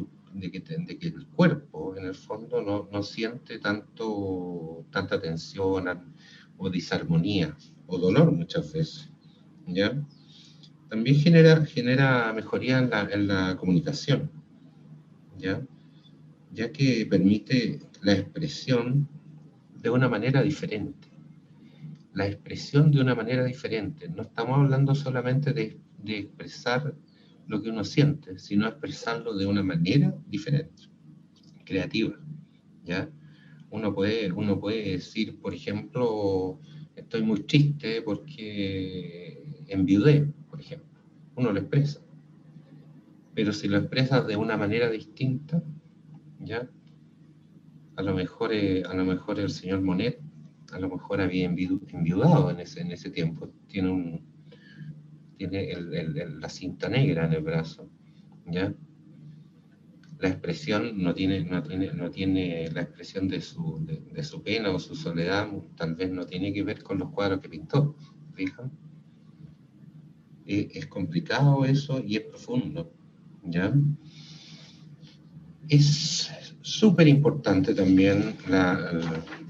el cuerpo, en el fondo, no siente tanta tensión o disarmonía o dolor muchas veces, ¿ya? También genera mejoría en la comunicación, ¿ya? Ya que permite la expresión de una manera diferente. La expresión de una manera diferente. No estamos hablando solamente de expresar lo que uno siente, sino expresarlo de una manera diferente, creativa, ¿ya? Uno puede decir, por ejemplo, estoy muy triste porque enviudé, por ejemplo. Uno lo expresa. Pero si lo expresas de una manera distinta, ¿ya? A lo mejor el señor Monet, a lo mejor había enviudado en ese tiempo. Tiene la cinta negra en el brazo, ¿ya? La expresión no tiene la expresión de su pena o su soledad, tal vez no tiene que ver con los cuadros que pintó, ¿fijan? Es complicado eso y es profundo, ¿ya? Es súper importante también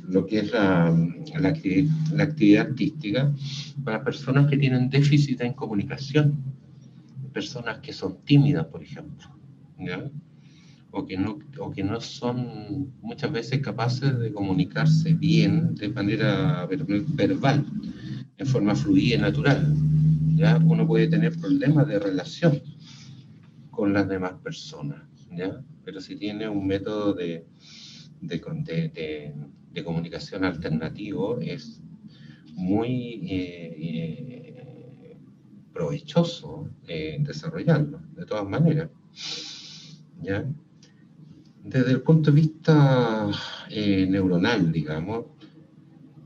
lo que es la actividad artística para personas que tienen déficit en comunicación, personas que son tímidas, por ejemplo, ¿ya? O que no son muchas veces capaces de comunicarse bien de manera verbal, en forma fluida y natural, ¿ya? Uno puede tener problemas de relación con las demás personas, ¿ya? Pero si tiene un método de comunicación alternativo, es muy provechoso desarrollarlo, de todas maneras, ¿ya? Desde el punto de vista neuronal, digamos,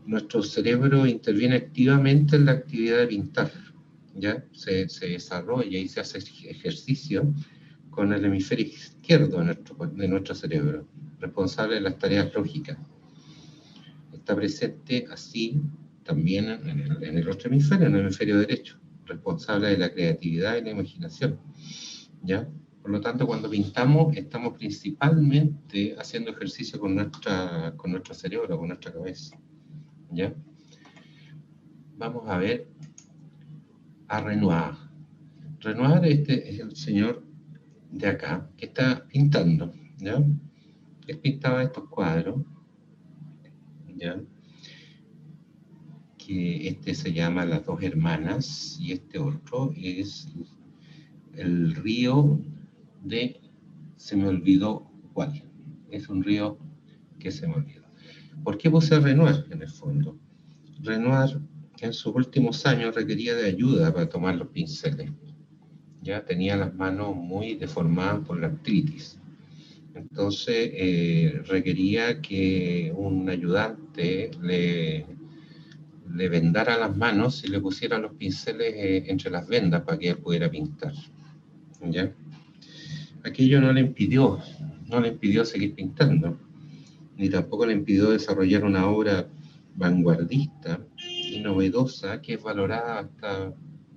nuestro cerebro interviene activamente en la actividad de pintar, ¿ya? Se desarrolla y se hace ejercicio con el hemisferio izquierdo de nuestro cerebro, responsable de las tareas lógicas. Está presente así también en el otro hemisferio, en el hemisferio derecho, responsable de la creatividad y la imaginación, ¿ya? Por lo tanto, cuando pintamos, estamos principalmente haciendo ejercicio con nuestro cerebro, con nuestra cabeza, ¿ya? Vamos a ver a Renoir. Renoir es el señor de acá, que está pintando, ¿ya? Él pintaba estos cuadros, ¿ya? Que este se llama Las dos hermanas, y este otro es el río de... se me olvidó cuál. Es un río que se me olvidó. ¿Por qué puse a Renoir en el fondo? Renoir en sus últimos años requería de ayuda para tomar los pinceles. Ya tenía las manos muy deformadas por la artritis. Entonces requería que un ayudante le vendara las manos y le pusiera los pinceles entre las vendas para que él pudiera pintar. ¿Ya? Aquello no le impidió seguir pintando, ni tampoco le impidió desarrollar una obra vanguardista y novedosa que es valorada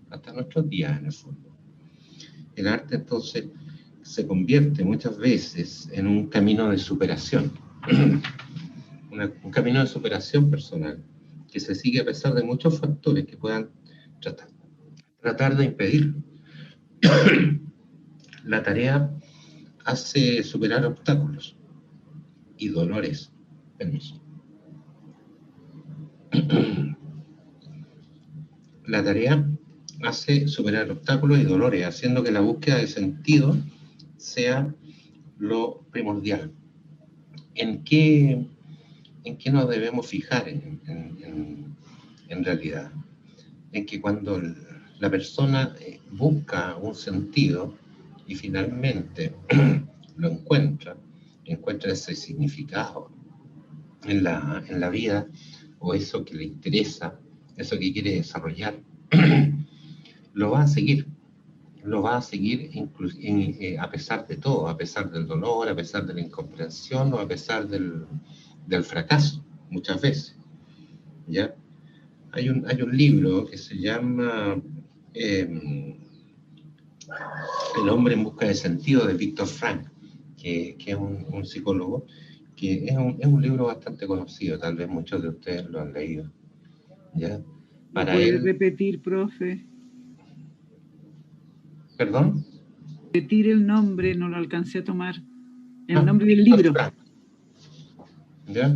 hasta nuestros días, en el fondo. El arte, entonces, se convierte muchas veces en un camino de superación, un camino de superación personal, que se sigue a pesar de muchos factores que puedan tratar de impedirlo. La tarea hace superar obstáculos y dolores. Permiso. La tarea hace superar obstáculos y dolores, haciendo que la búsqueda de sentido sea lo primordial. ¿En qué nos debemos fijar en realidad? En que cuando la persona busca un sentido y finalmente lo encuentra ese significado en la vida, o eso que le interesa, eso que quiere desarrollar, lo va a seguir a pesar de todo, a pesar del dolor, a pesar de la incomprensión o a pesar del fracaso, muchas veces, ¿ya? Hay un libro que se llama El hombre en busca de sentido, de Viktor Frankl, que es un psicólogo, que es un libro bastante conocido, tal vez muchos de ustedes lo han leído, ¿ya? Para ¿Puede él... repetir, profe? ¿Perdón? Repetir el nombre, no lo alcancé a tomar. El nombre del libro. Frankl. ¿Ya?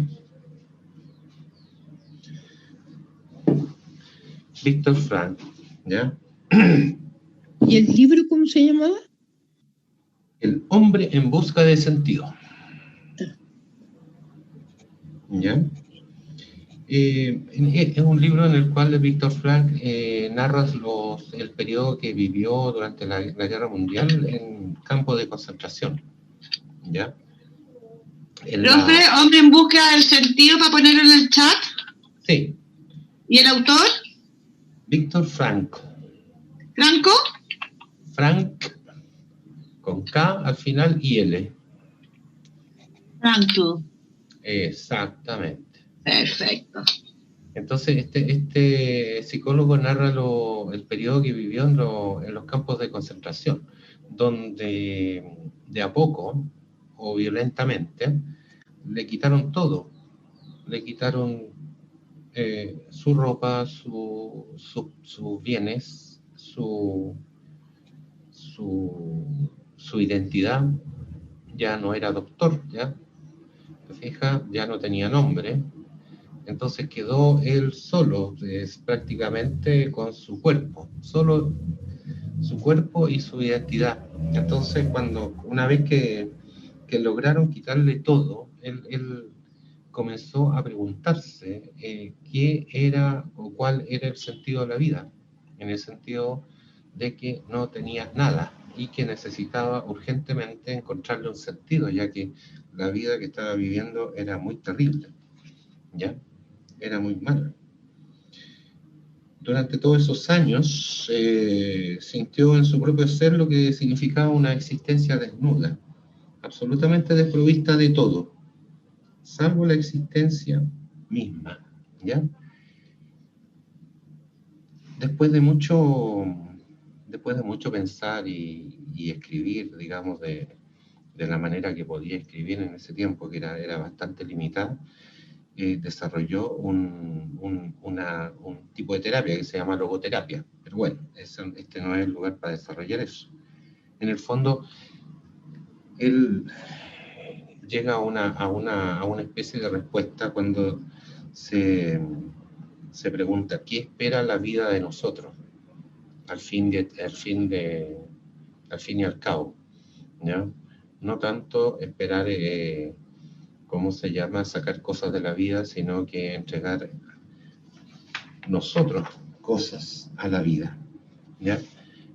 Viktor Frankl, ¿ya? ¿Y el libro cómo se llamaba? El hombre en busca de sentido. ¿Ya? Es un libro en el cual Viktor Frankl narra el periodo que vivió durante la Guerra Mundial en campos de concentración. ¿Ya? Profe, hombre en busca del sentido, para ponerlo en el chat. Sí. ¿Y el autor? Viktor Frankl. ¿Franco? Frank, con K al final y L. Franco. Exactamente. Perfecto. Entonces, este psicólogo narra el periodo que vivió en los campos de concentración, donde de a poco o violentamente le quitaron todo. Le quitaron su ropa, sus bienes, su identidad. Ya no era doctor, ¿ya? ¿Te fijas? Ya no tenía nombre. Entonces quedó él solo, prácticamente con su cuerpo, solo su cuerpo y su identidad. Entonces, una vez que lograron quitarle todo, él comenzó a preguntarse qué era o cuál era el sentido de la vida, en el sentido de que no tenía nada, y que necesitaba urgentemente encontrarle un sentido, ya que la vida que estaba viviendo era muy terrible, ¿ya? Era muy mala. Durante todos esos años sintió en su propio ser lo que significaba una existencia desnuda, absolutamente desprovista de todo, salvo la existencia misma, ¿ya? Después de mucho pensar y escribir, digamos, de la manera que podía escribir en ese tiempo, que era bastante limitada, desarrolló un tipo de terapia que se llama logoterapia. Pero bueno, este no es el lugar para desarrollar eso. En el fondo, él llega a una especie de respuesta cuando se pregunta ¿qué espera la vida de nosotros al fin y al cabo? ¿Ya? No tanto esperar sacar cosas de la vida, sino que entregar nosotros cosas a la vida, ¿ya?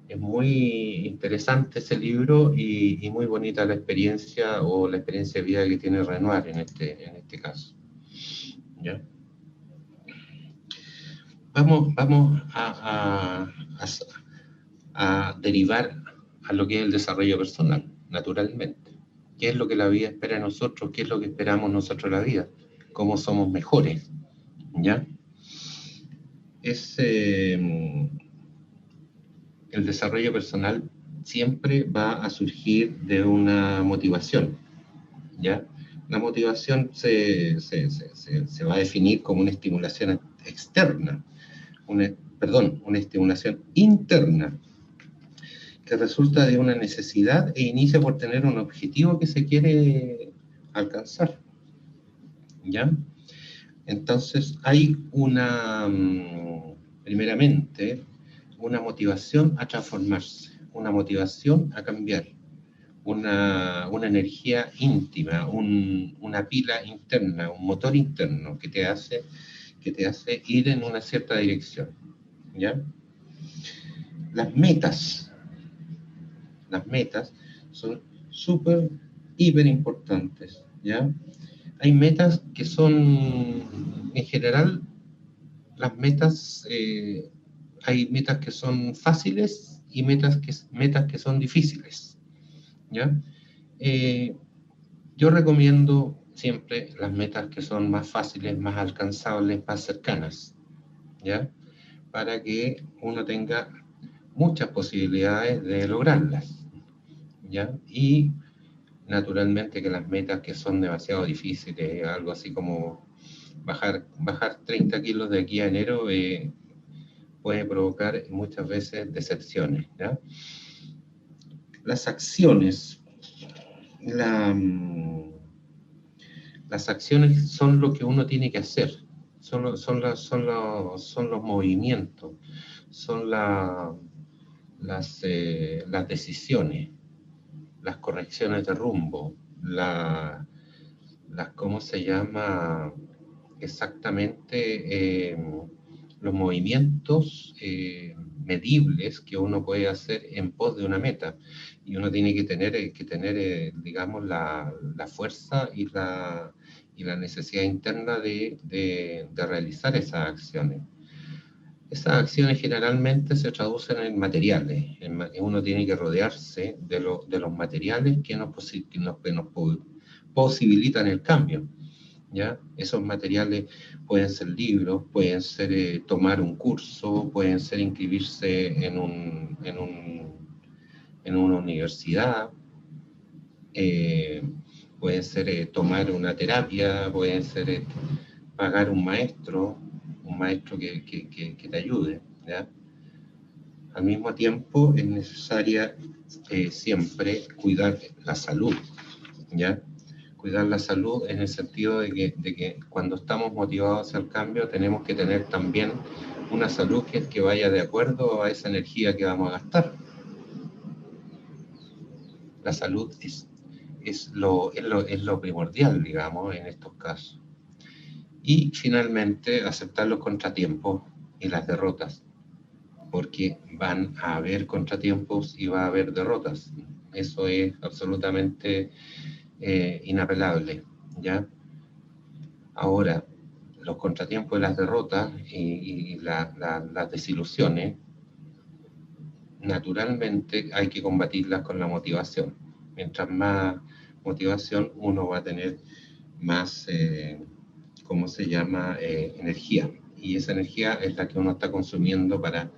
Es muy interesante ese libro y muy bonita la experiencia de vida que tiene Renoir en este caso, ¿ya? Vamos a derivar a lo que es el desarrollo personal, naturalmente. ¿Qué es lo que la vida espera de nosotros? ¿Qué es lo que esperamos nosotros de la vida? ¿Cómo somos mejores? ¿Ya? El desarrollo personal siempre va a surgir de una motivación, ¿ya? La motivación se va a definir como una estimulación externa, una estimulación interna, que resulta de una necesidad e inicia por tener un objetivo que se quiere alcanzar, ¿ya? Entonces hay primeramente, una motivación a transformarse, una motivación a cambiar, una energía íntima, una pila interna, un motor interno que te hace ir en una cierta dirección, ¿ya? Las metas son súper, hiper importantes, ¿ya? Hay metas que son, en general, hay metas que son fáciles y metas que son difíciles, ¿ya? Yo recomiendo siempre las metas que son más fáciles, más alcanzables, más cercanas, ¿ya? Para que uno tenga muchas posibilidades de lograrlas, ¿ya? Y naturalmente que las metas que son demasiado difíciles, algo así como bajar 30 kilos de aquí a enero, puede provocar muchas veces decepciones, ¿ya? Las acciones son lo que uno tiene que hacer, son los movimientos, son las decisiones, las correcciones de rumbo, ¿cómo se llama exactamente? Los movimientos medibles que uno puede hacer en pos de una meta. Y uno tiene que tener digamos, la fuerza y la necesidad interna de realizar esas acciones. Esas acciones generalmente se traducen en materiales. Uno tiene que rodearse de los materiales que nos posibilitan el cambio, ¿ya? Esos materiales pueden ser libros, pueden ser tomar un curso, pueden ser inscribirse en una universidad, pueden ser tomar una terapia, pueden ser pagar un maestro que te ayude, ¿ya? Al mismo tiempo es necesaria siempre cuidar la salud, ¿ya? Cuidar la salud en el sentido de que cuando estamos motivados hacia el cambio tenemos que tener también una salud que vaya de acuerdo a esa energía que vamos a gastar. La salud es lo primordial, digamos, en estos casos. Y finalmente aceptar los contratiempos y las derrotas, porque van a haber contratiempos y va a haber derrotas. Eso es absolutamente inapelable, ¿ya? Ahora, los contratiempos y las derrotas y las desilusiones, naturalmente hay que combatirlas con la motivación. Mientras más motivación, uno va a tener más, ¿cómo se llama? Energía. Y esa energía es la que uno está consumiendo para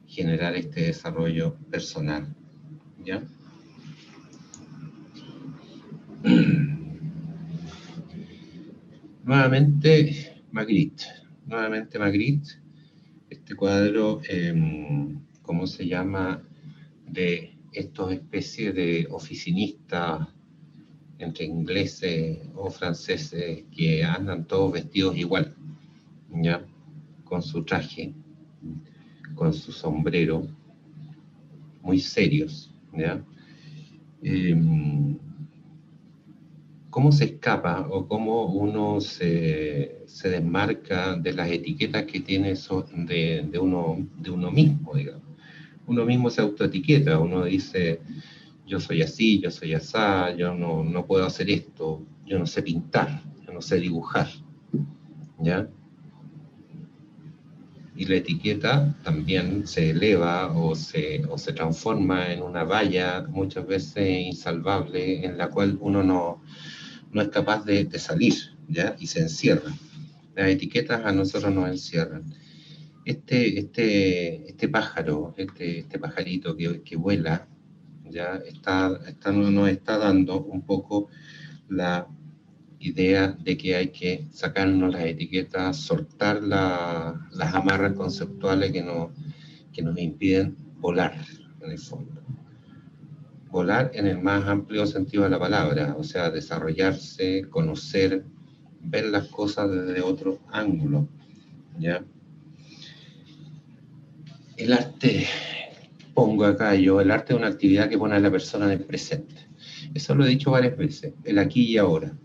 generar este desarrollo personal, ¿ya? Nuevamente Magritte, este cuadro, ¿cómo se llama? De estos especies de oficinistas entre ingleses o franceses que andan todos vestidos igual, ¿ya? Con su traje, con su sombrero, muy serios, ¿ya? ¿Cómo se escapa o cómo uno se desmarca de las etiquetas que tiene de uno mismo, digamos? Uno mismo se autoetiqueta, uno dice, yo soy así, yo soy asá, yo no puedo hacer esto, yo no sé pintar, yo no sé dibujar, ¿ya? Y la etiqueta también se eleva o se transforma en una valla muchas veces insalvable en la cual uno no es capaz de salir, ¿ya? Y se encierra. Las etiquetas a nosotros nos encierran. Este pájaro, este pajarito que vuela, ya nos está dando un poco la idea de que hay que sacarnos las etiquetas, soltar las amarras conceptuales que nos impiden volar, en el fondo. Volar en el más amplio sentido de la palabra, o sea, desarrollarse, conocer, ver las cosas desde otro ángulo, ¿ya? El arte, pongo acá yo, el arte es una actividad que pone a la persona en el presente. Eso lo he dicho varias veces, el aquí y ahora.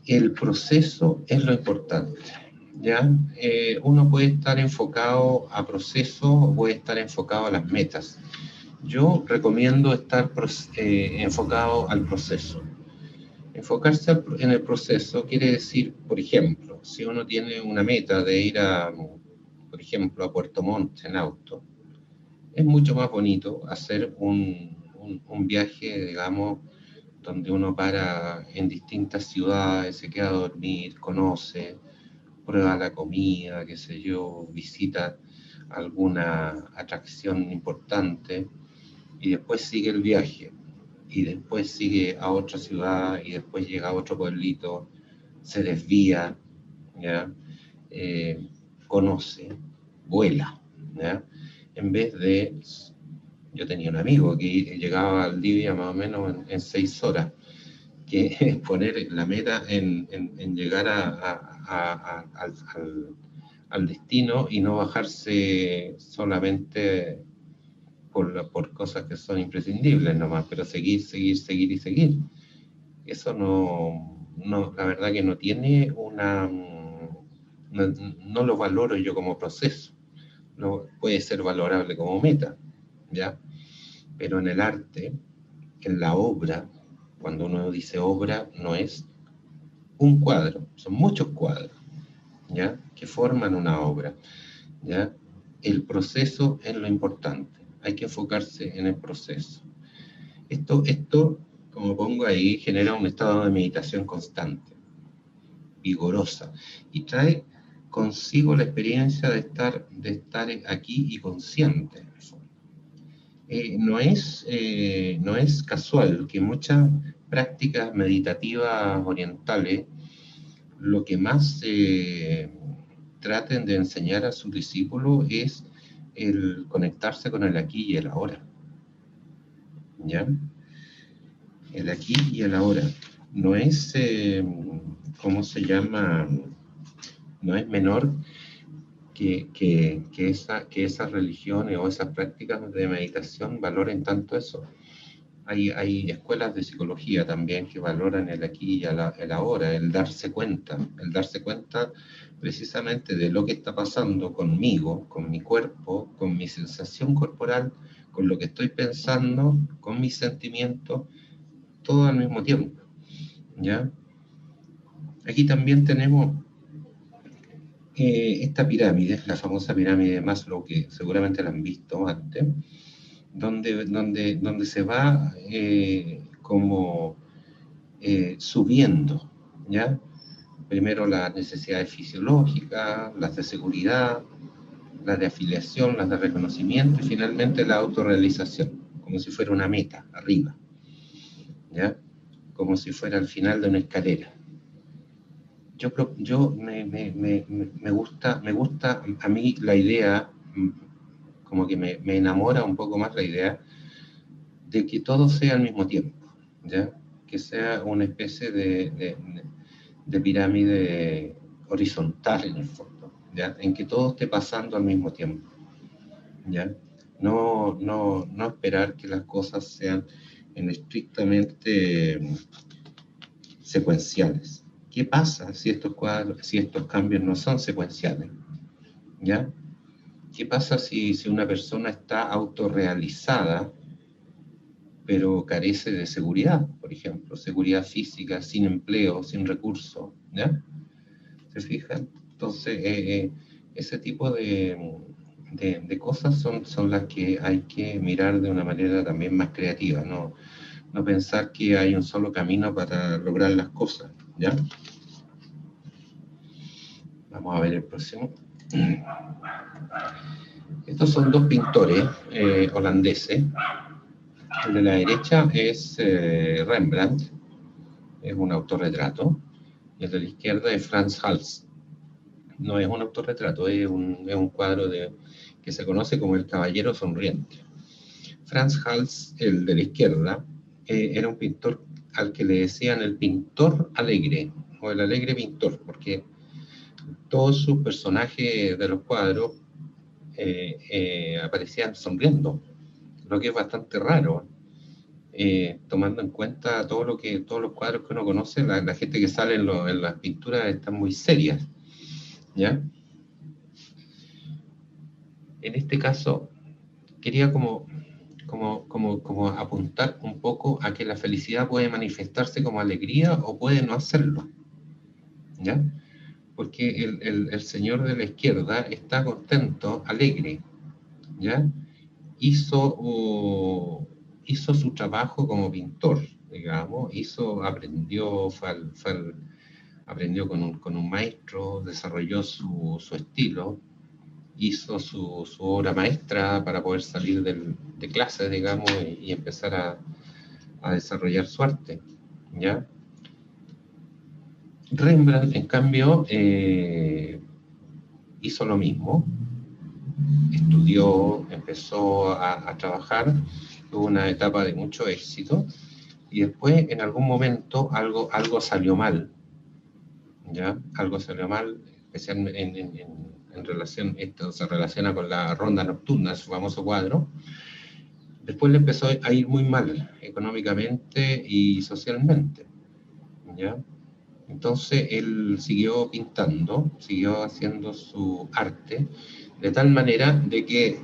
El proceso es lo importante, ¿ya? Uno puede estar enfocado a procesos o puede estar enfocado a las metas. Yo recomiendo estar enfocado al proceso. Enfocarse en el proceso quiere decir, por ejemplo, si uno tiene una meta de ir por ejemplo, a Puerto Montt en auto, es mucho más bonito hacer un viaje, digamos, donde uno para en distintas ciudades, se queda a dormir, conoce, prueba la comida, qué sé yo, visita alguna atracción importante y después sigue el viaje y después sigue a otra ciudad y después llega a otro pueblito, se desvía, ¿ya? Conoce, vuela, ¿ya? En vez de... Yo tenía un amigo que llegaba a Valdivia más o menos en 6 horas, que poner la meta en llegar al destino y no bajarse solamente por cosas que son imprescindibles nomás, pero seguir y seguir. Eso la verdad que no tiene no lo valoro yo como proceso, no puede ser valorable como meta, ¿ya? Pero en el arte, en la obra, cuando uno dice obra, no es un cuadro, son muchos cuadros, ¿ya? Que forman una obra, ¿ya? El proceso es lo importante, hay que enfocarse en el proceso. Esto, como pongo ahí, genera un estado de meditación constante, vigorosa, y trae consigo la experiencia de estar aquí y consciente. No es casual que muchas prácticas meditativas orientales lo que más traten de enseñar a sus discípulos es el conectarse con el aquí y el ahora, ¿ya? El aquí y el ahora. No es, ¿cómo se llama? No es menor que esas religiones o esas prácticas de meditación valoren tanto eso, Hay escuelas de psicología también que valoran el aquí y el ahora, el darse cuenta precisamente de lo que está pasando conmigo, con mi cuerpo, con mi sensación corporal, con lo que estoy pensando, con mis sentimientos, todo al mismo tiempo, ¿ya? Aquí también tenemos esta pirámide, la famosa pirámide de Maslow, que seguramente la han visto antes, donde se va subiendo, ¿ya? Primero las necesidades fisiológicas, las de seguridad, las de afiliación, las de reconocimiento y finalmente la autorrealización, como si fuera una meta arriba, ¿ya? Como si fuera el final de una escalera. Me gusta a mí la idea, como que me enamora un poco más la idea de que todo sea al mismo tiempo, ¿ya? Que sea una especie de pirámide horizontal en el fondo, ¿ya? En que todo esté pasando al mismo tiempo, ¿ya? No esperar que las cosas sean estrictamente secuenciales. ¿Qué pasa si estos cambios no son secuenciales? ¿Ya? ¿Qué pasa si una persona está autorrealizada, pero carece de seguridad, por ejemplo, seguridad física, sin empleo, sin recursos, ¿ya? ¿Se fijan? Entonces, ese tipo de cosas son las que hay que mirar de una manera también más creativa, no pensar que hay un solo camino para lograr las cosas, ¿ya? Vamos a ver el próximo. Estos son dos pintores holandeses. El de la derecha es Rembrandt, es un autorretrato, y el de la izquierda es Frans Hals. No es un autorretrato, es un cuadro que se conoce como el Caballero Sonriente. Frans Hals, el de la izquierda, era un pintor al que le decían el pintor alegre, o el alegre pintor, porque todos sus personajes de los cuadros aparecían sonriendo, lo que es bastante raro, tomando en cuenta todos los cuadros que uno conoce, la gente que sale en las pinturas están muy serias, ¿ya? En este caso, quería como apuntar un poco a que la felicidad puede manifestarse como alegría o puede no hacerlo, ¿ya? Porque el señor de la izquierda está contento, alegre, ¿ya? Hizo su trabajo como pintor, digamos, aprendió con un maestro, desarrolló su estilo, hizo su obra maestra para poder salir de clases, digamos, y empezar a desarrollar su arte, ¿ya? Rembrandt, en cambio, hizo lo mismo, estudió, empezó a trabajar, tuvo una etapa de mucho éxito, y después, en algún momento, algo salió mal, ¿ya? Algo salió mal, especialmente en relación, esto se relaciona con la Ronda Nocturna, su famoso cuadro. Después le empezó a ir muy mal, económicamente y socialmente, ¿ya? Entonces él siguió pintando, siguió haciendo su arte, de tal manera de que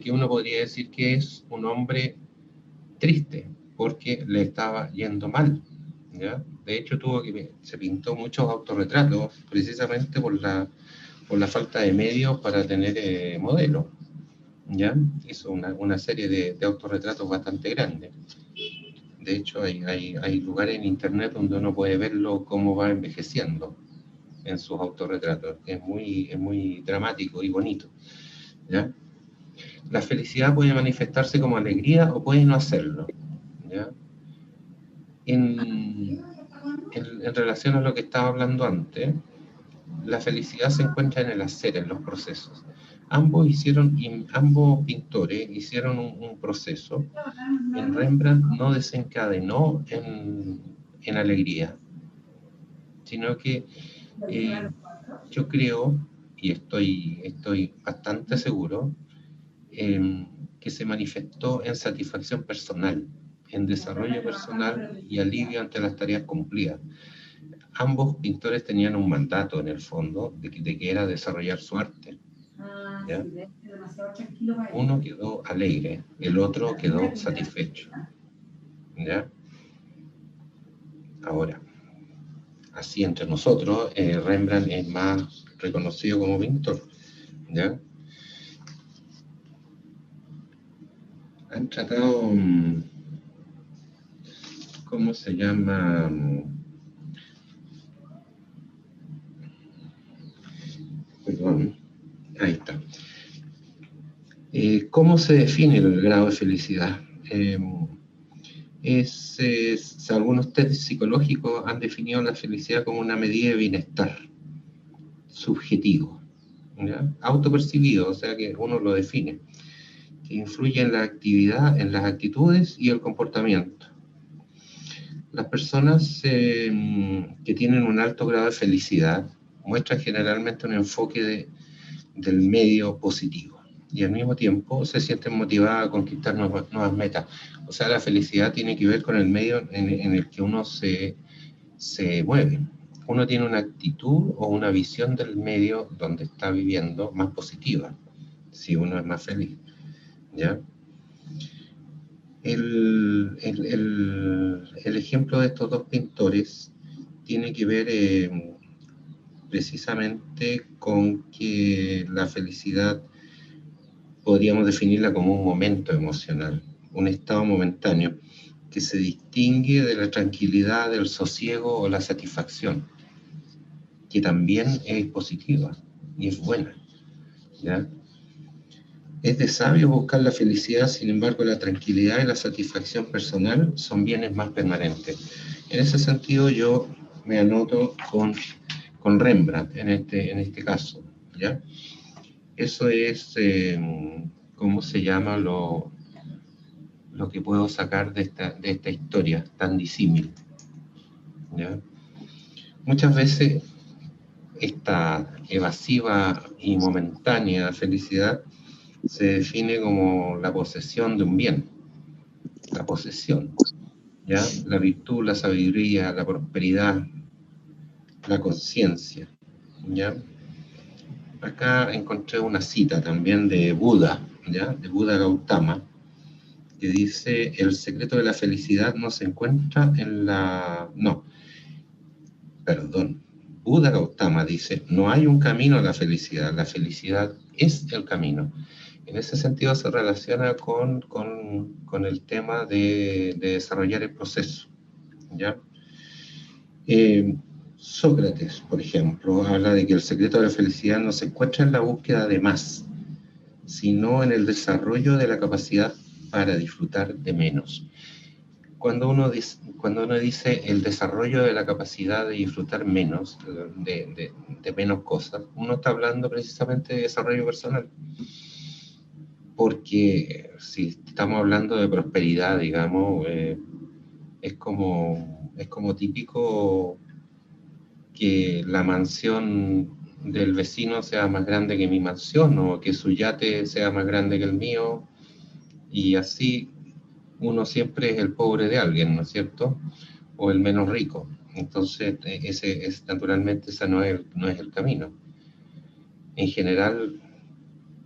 uno podría decir que es un hombre triste, porque le estaba yendo mal, ¿ya? De hecho, se pintó muchos autorretratos precisamente por la falta de medios para tener modelos, ¿ya? Hizo una serie de autorretratos bastante grandes. De hecho, hay lugares en internet donde uno puede verlo cómo va envejeciendo en sus autorretratos. Es muy dramático y bonito, ¿ya? La felicidad puede manifestarse como alegría o puede no hacerlo, ¿ya? En relación a lo que estaba hablando antes, la felicidad se encuentra en el hacer, en los procesos. Ambos pintores hicieron un proceso. En Rembrandt no desencadenó en alegría, sino que yo creo, y estoy bastante seguro, que se manifestó en satisfacción personal, en desarrollo personal y alivio ante las tareas cumplidas. Ambos pintores tenían un mandato en el fondo de que era desarrollar su arte, ¿ya? Uno quedó alegre, el otro quedó satisfecho, ¿ya? Ahora, así entre nosotros, Rembrandt es más reconocido como pintor, ¿ya? Han tratado, ¿cómo se llama? Perdón, ahí está. ¿Cómo se define el grado de felicidad? Algunos test psicológicos han definido la felicidad como una medida de bienestar subjetivo, ¿ya? Autopercibido, o sea que uno lo define, que influye en la actividad, en las actitudes y el comportamiento. Las personas que tienen un alto grado de felicidad muestran generalmente un enfoque del medio positivo y al mismo tiempo se sienten motivadas a conquistar nuevas metas. O sea, la felicidad tiene que ver con el medio en el que uno se mueve. Uno tiene una actitud o una visión del medio donde está viviendo más positiva, si uno es más feliz, ¿ya? El ejemplo de estos dos pintores tiene que ver precisamente con que la felicidad podríamos definirla como un momento emocional, un estado momentáneo que se distingue de la tranquilidad, del sosiego o la satisfacción, que también es positiva y es buena, ¿ya? Es de sabio buscar la felicidad, sin embargo, la tranquilidad y la satisfacción personal son bienes más permanentes. En ese sentido, yo me anoto con Rembrandt en este caso, ¿ya? Eso es, ¿cómo se llama? Lo que puedo sacar de esta historia tan disímil, ¿ya? Muchas veces esta evasiva y momentánea felicidad se define como la posesión de un bien, la posesión, ¿ya? La virtud, la sabiduría, la prosperidad, la conciencia, ¿ya? Acá encontré una cita también de Buda, ¿ya? De Buda Gautama, que dice: el secreto de la felicidad no se encuentra en la... No, perdón. Buda Gautama dice: no hay un camino a la felicidad es el camino. En ese sentido se relaciona con el tema de desarrollar el proceso, ¿ya? Sócrates, por ejemplo, habla de que el secreto de la felicidad no se encuentra en la búsqueda de más, sino en el desarrollo de la capacidad para disfrutar de menos. Cuando uno dice el desarrollo de la capacidad de disfrutar menos, de menos cosas, uno está hablando precisamente de desarrollo personal. Porque si estamos hablando de prosperidad, digamos, es como típico que la mansión del vecino sea más grande que mi mansión, o que su yate sea más grande que el mío, y así uno siempre es el pobre de alguien, ¿no es cierto? O el menos rico. Entonces, naturalmente ese no es el camino. En general,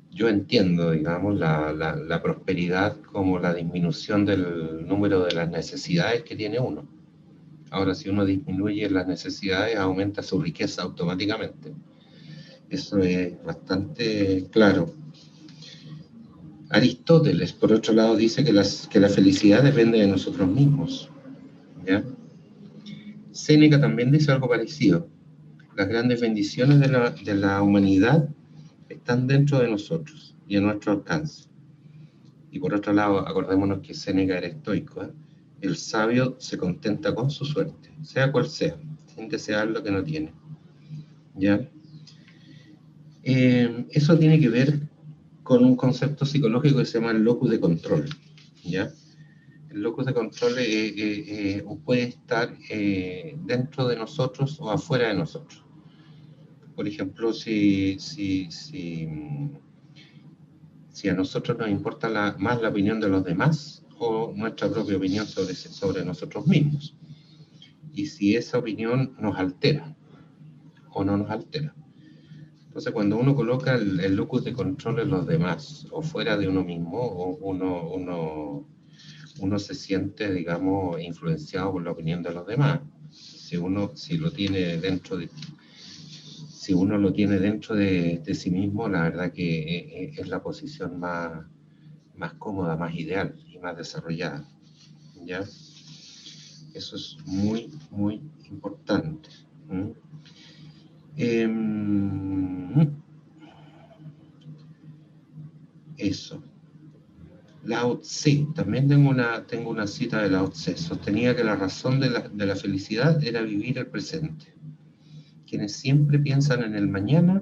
yo entiendo, digamos, la prosperidad como la disminución del número de las necesidades que tiene uno. Ahora, si uno disminuye las necesidades, aumenta su riqueza automáticamente. Eso es bastante claro. Aristóteles, por otro lado, dice que la felicidad depende de nosotros mismos, ¿ya? Séneca también dice algo parecido. Las grandes bendiciones de la humanidad están dentro de nosotros y a nuestro alcance. Y por otro lado, acordémonos que Séneca era estoico, ¿eh? El sabio se contenta con su suerte, sea cual sea, sin desear lo que no tiene, ¿ya? Eso tiene que ver con un concepto psicológico que se llama el locus de control, ¿ya? El locus de control puede estar dentro de nosotros o afuera de nosotros. Por ejemplo, si si a nosotros nos importa más la opinión de los demás o nuestra propia opinión sobre nosotros mismos. Y si esa opinión nos altera o no nos altera. Entonces, cuando uno coloca el locus de control en los demás o fuera de uno mismo, uno se siente, digamos, influenciado por la opinión de los demás. Si uno lo tiene dentro de sí mismo, la verdad que es la posición más cómoda, más ideal y más desarrollada. ¿Ya? Eso es muy, muy importante. Eso. Lao Tse, también tengo una cita de Lao Tse. Sostenía que la razón de la felicidad era vivir el presente. Quienes siempre piensan en el mañana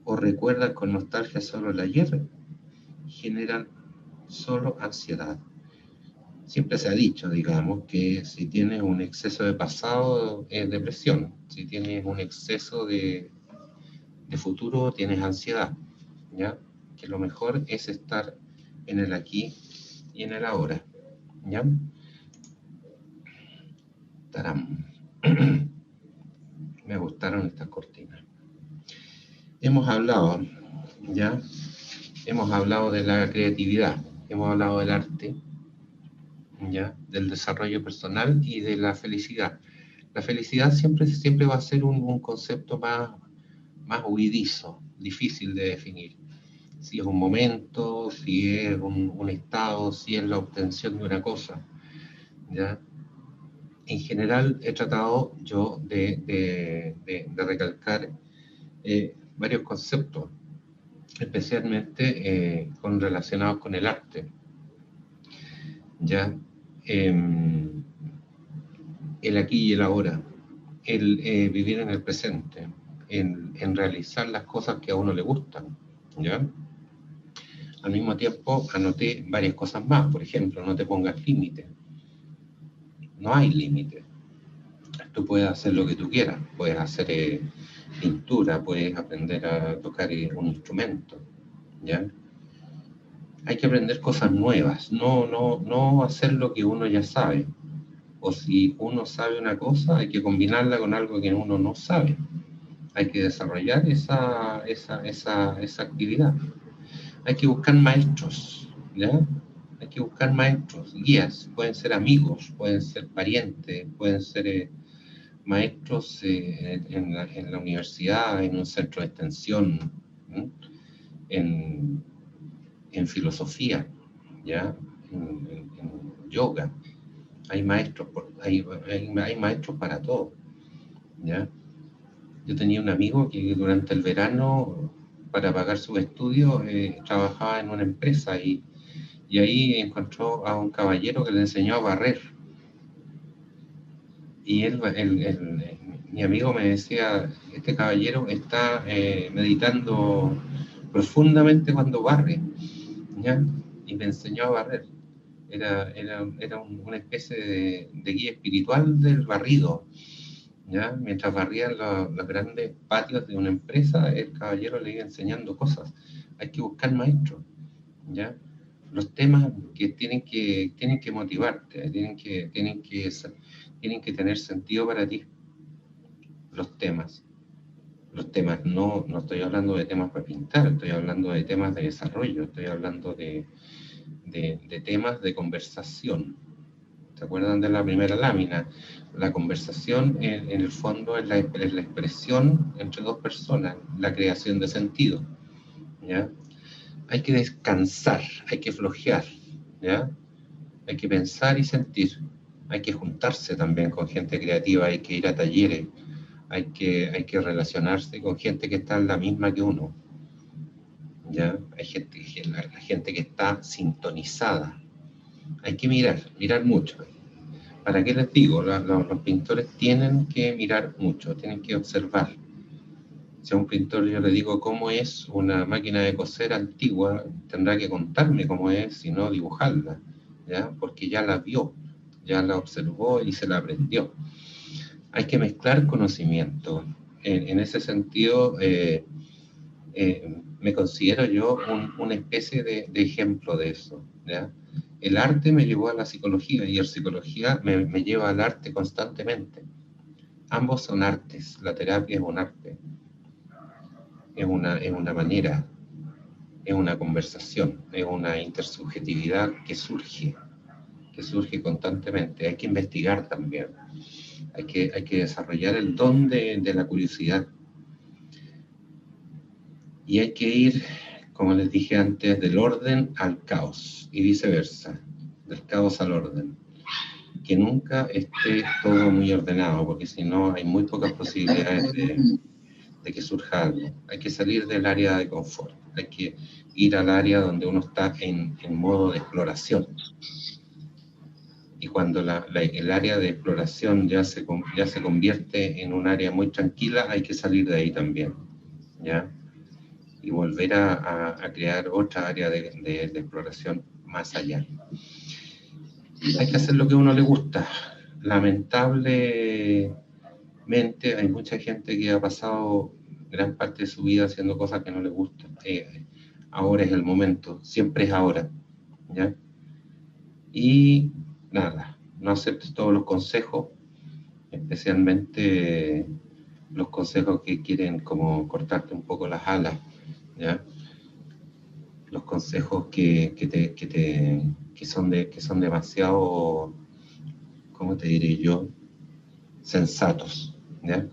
o recuerdan con nostalgia solo el ayer, generan solo ansiedad. Siempre se ha dicho, digamos, que si tienes un exceso de pasado es depresión, si tienes un exceso de futuro tienes ansiedad, ¿ya? Que lo mejor es estar en el aquí y en el ahora, ¿ya? ¡Tarán! Me gustaron estas cortinas. Hemos hablado, ¿ya? Hemos hablado de la creatividad, hemos hablado del arte, ¿ya? Del desarrollo personal y de la felicidad. La felicidad siempre va a ser un concepto más huidizo, difícil de definir. Si es un momento, si es un estado, si es la obtención de una cosa, ¿ya? En general he tratado yo de recalcar varios conceptos, especialmente relacionados con el arte, ¿ya? El aquí y el ahora, el vivir en el presente, en realizar las cosas que a uno le gustan, ¿ya? Al mismo tiempo anoté varias cosas más. Por ejemplo, no te pongas límite. No hay límite. Tú puedes hacer lo que tú quieras. Puedes hacer pintura, puedes aprender a tocar un instrumento, ¿ya? Hay que aprender cosas nuevas, no hacer lo que uno ya sabe. O si uno sabe una cosa, hay que combinarla con algo que uno no sabe. Hay que desarrollar esa actividad. Hay que buscar maestros, ¿ya? Hay que buscar maestros, guías. Pueden ser amigos, pueden ser parientes, pueden ser maestros en la universidad, en un centro de extensión, en filosofía, ¿ya? En yoga. Hay maestros, hay maestros para todo, ¿ya? Yo tenía un amigo que durante el verano, para pagar sus estudios, trabajaba en una empresa y ahí encontró a un caballero que le enseñó a barrer. Y mi amigo me decía, este caballero está meditando profundamente cuando barre, ¿ya? Y me enseñó a barrer. Era una especie de guía espiritual del barrido, ¿ya? Mientras barrían los grandes patios de una empresa, el caballero le iba enseñando cosas. Hay que buscar maestros, ¿ya? Los temas que tienen que motivarte, tienen que tener sentido para ti. Los temas no estoy hablando de temas para pintar, estoy hablando de temas de desarrollo, estoy hablando de temas de conversación. ¿Se acuerdan de la primera lámina? La conversación en el fondo es la expresión entre dos personas, la creación de sentido, ¿ya? Hay que descansar, hay que flojear, ¿ya? Hay que pensar y sentir. Hay que juntarse también con gente creativa, hay que ir a talleres, hay que relacionarse con gente que está en la misma que uno, ¿ya? Hay la gente que está sintonizada. Hay que mirar mucho. ¿Para qué les digo? Los pintores tienen que mirar mucho, tienen que observar. Si a un pintor yo le digo cómo es una máquina de coser antigua, tendrá que contarme cómo es y no dibujarla, ¿ya? Porque ya la vio, ya la observó y se la aprendió. Hay que mezclar conocimiento. En ese sentido, me considero yo una especie de ejemplo de eso, ¿ya? El arte me llevó a la psicología y la psicología me lleva al arte constantemente. Ambos son artes, la terapia es un arte, es una manera, es una conversación, es una intersubjetividad que surge constantemente. Hay que investigar también, hay que desarrollar el don de la curiosidad. Y hay que ir, como les dije antes, del orden al caos y viceversa, del caos al orden. Que nunca esté todo muy ordenado, porque si no hay muy pocas posibilidades de que surja algo. Hay que salir del área de confort, hay que ir al área donde uno está en modo de exploración. Y cuando el área de exploración ya se convierte en un área muy tranquila, hay que salir de ahí también, ¿ya? Y volver a crear otra área de exploración más allá. Hay que hacer lo que a uno le gusta. Lamentablemente hay mucha gente que ha pasado gran parte de su vida haciendo cosas que no le gustan. Ahora es el momento, siempre es ahora, ¿ya? Y nada, no aceptes todos los consejos, especialmente los consejos que quieren como cortarte un poco las alas, ¿ya? Los consejos que son demasiado, ¿cómo te diré yo? Sensatos, ¿ya?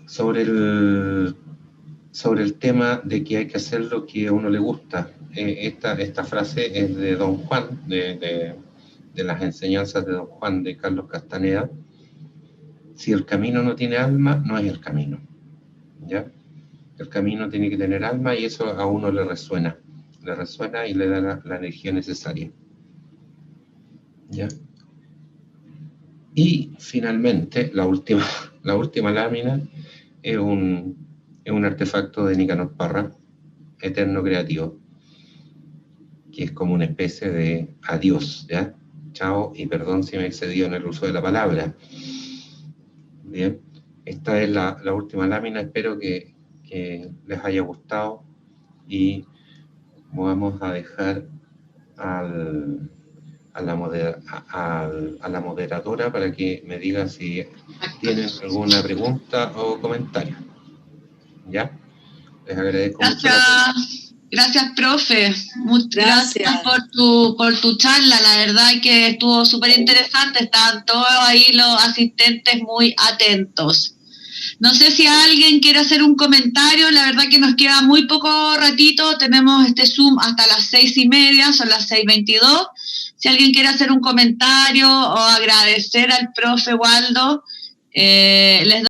Sobre el tema de que hay que hacer lo que a uno le gusta. Esta frase es de Don Juan, de las enseñanzas de Don Juan de Carlos Castaneda. Si el camino no tiene alma, no es el camino, ¿ya? El camino tiene que tener alma y eso a uno le resuena y le da la energía necesaria, ¿ya? Y finalmente, la última lámina es un artefacto de Nicanor Parra, Eterno Creativo, que es como una especie de adiós, ¿ya? Chao y perdón si me he excedido en el uso de la palabra. Bien, esta es la última lámina, espero que les haya gustado y vamos a dejar a la moderadora para que me diga si tienen alguna pregunta o comentario. ¿Ya? Les agradezco mucho. Gracias, profe. Muchas gracias por tu charla. La verdad es que estuvo súper interesante. Estaban todos ahí los asistentes muy atentos. No sé si alguien quiere hacer un comentario. La verdad que nos queda muy poco ratito. Tenemos este Zoom hasta las 6:30, son las 6:22. Si alguien quiere hacer un comentario o agradecer al profe Waldo, les doy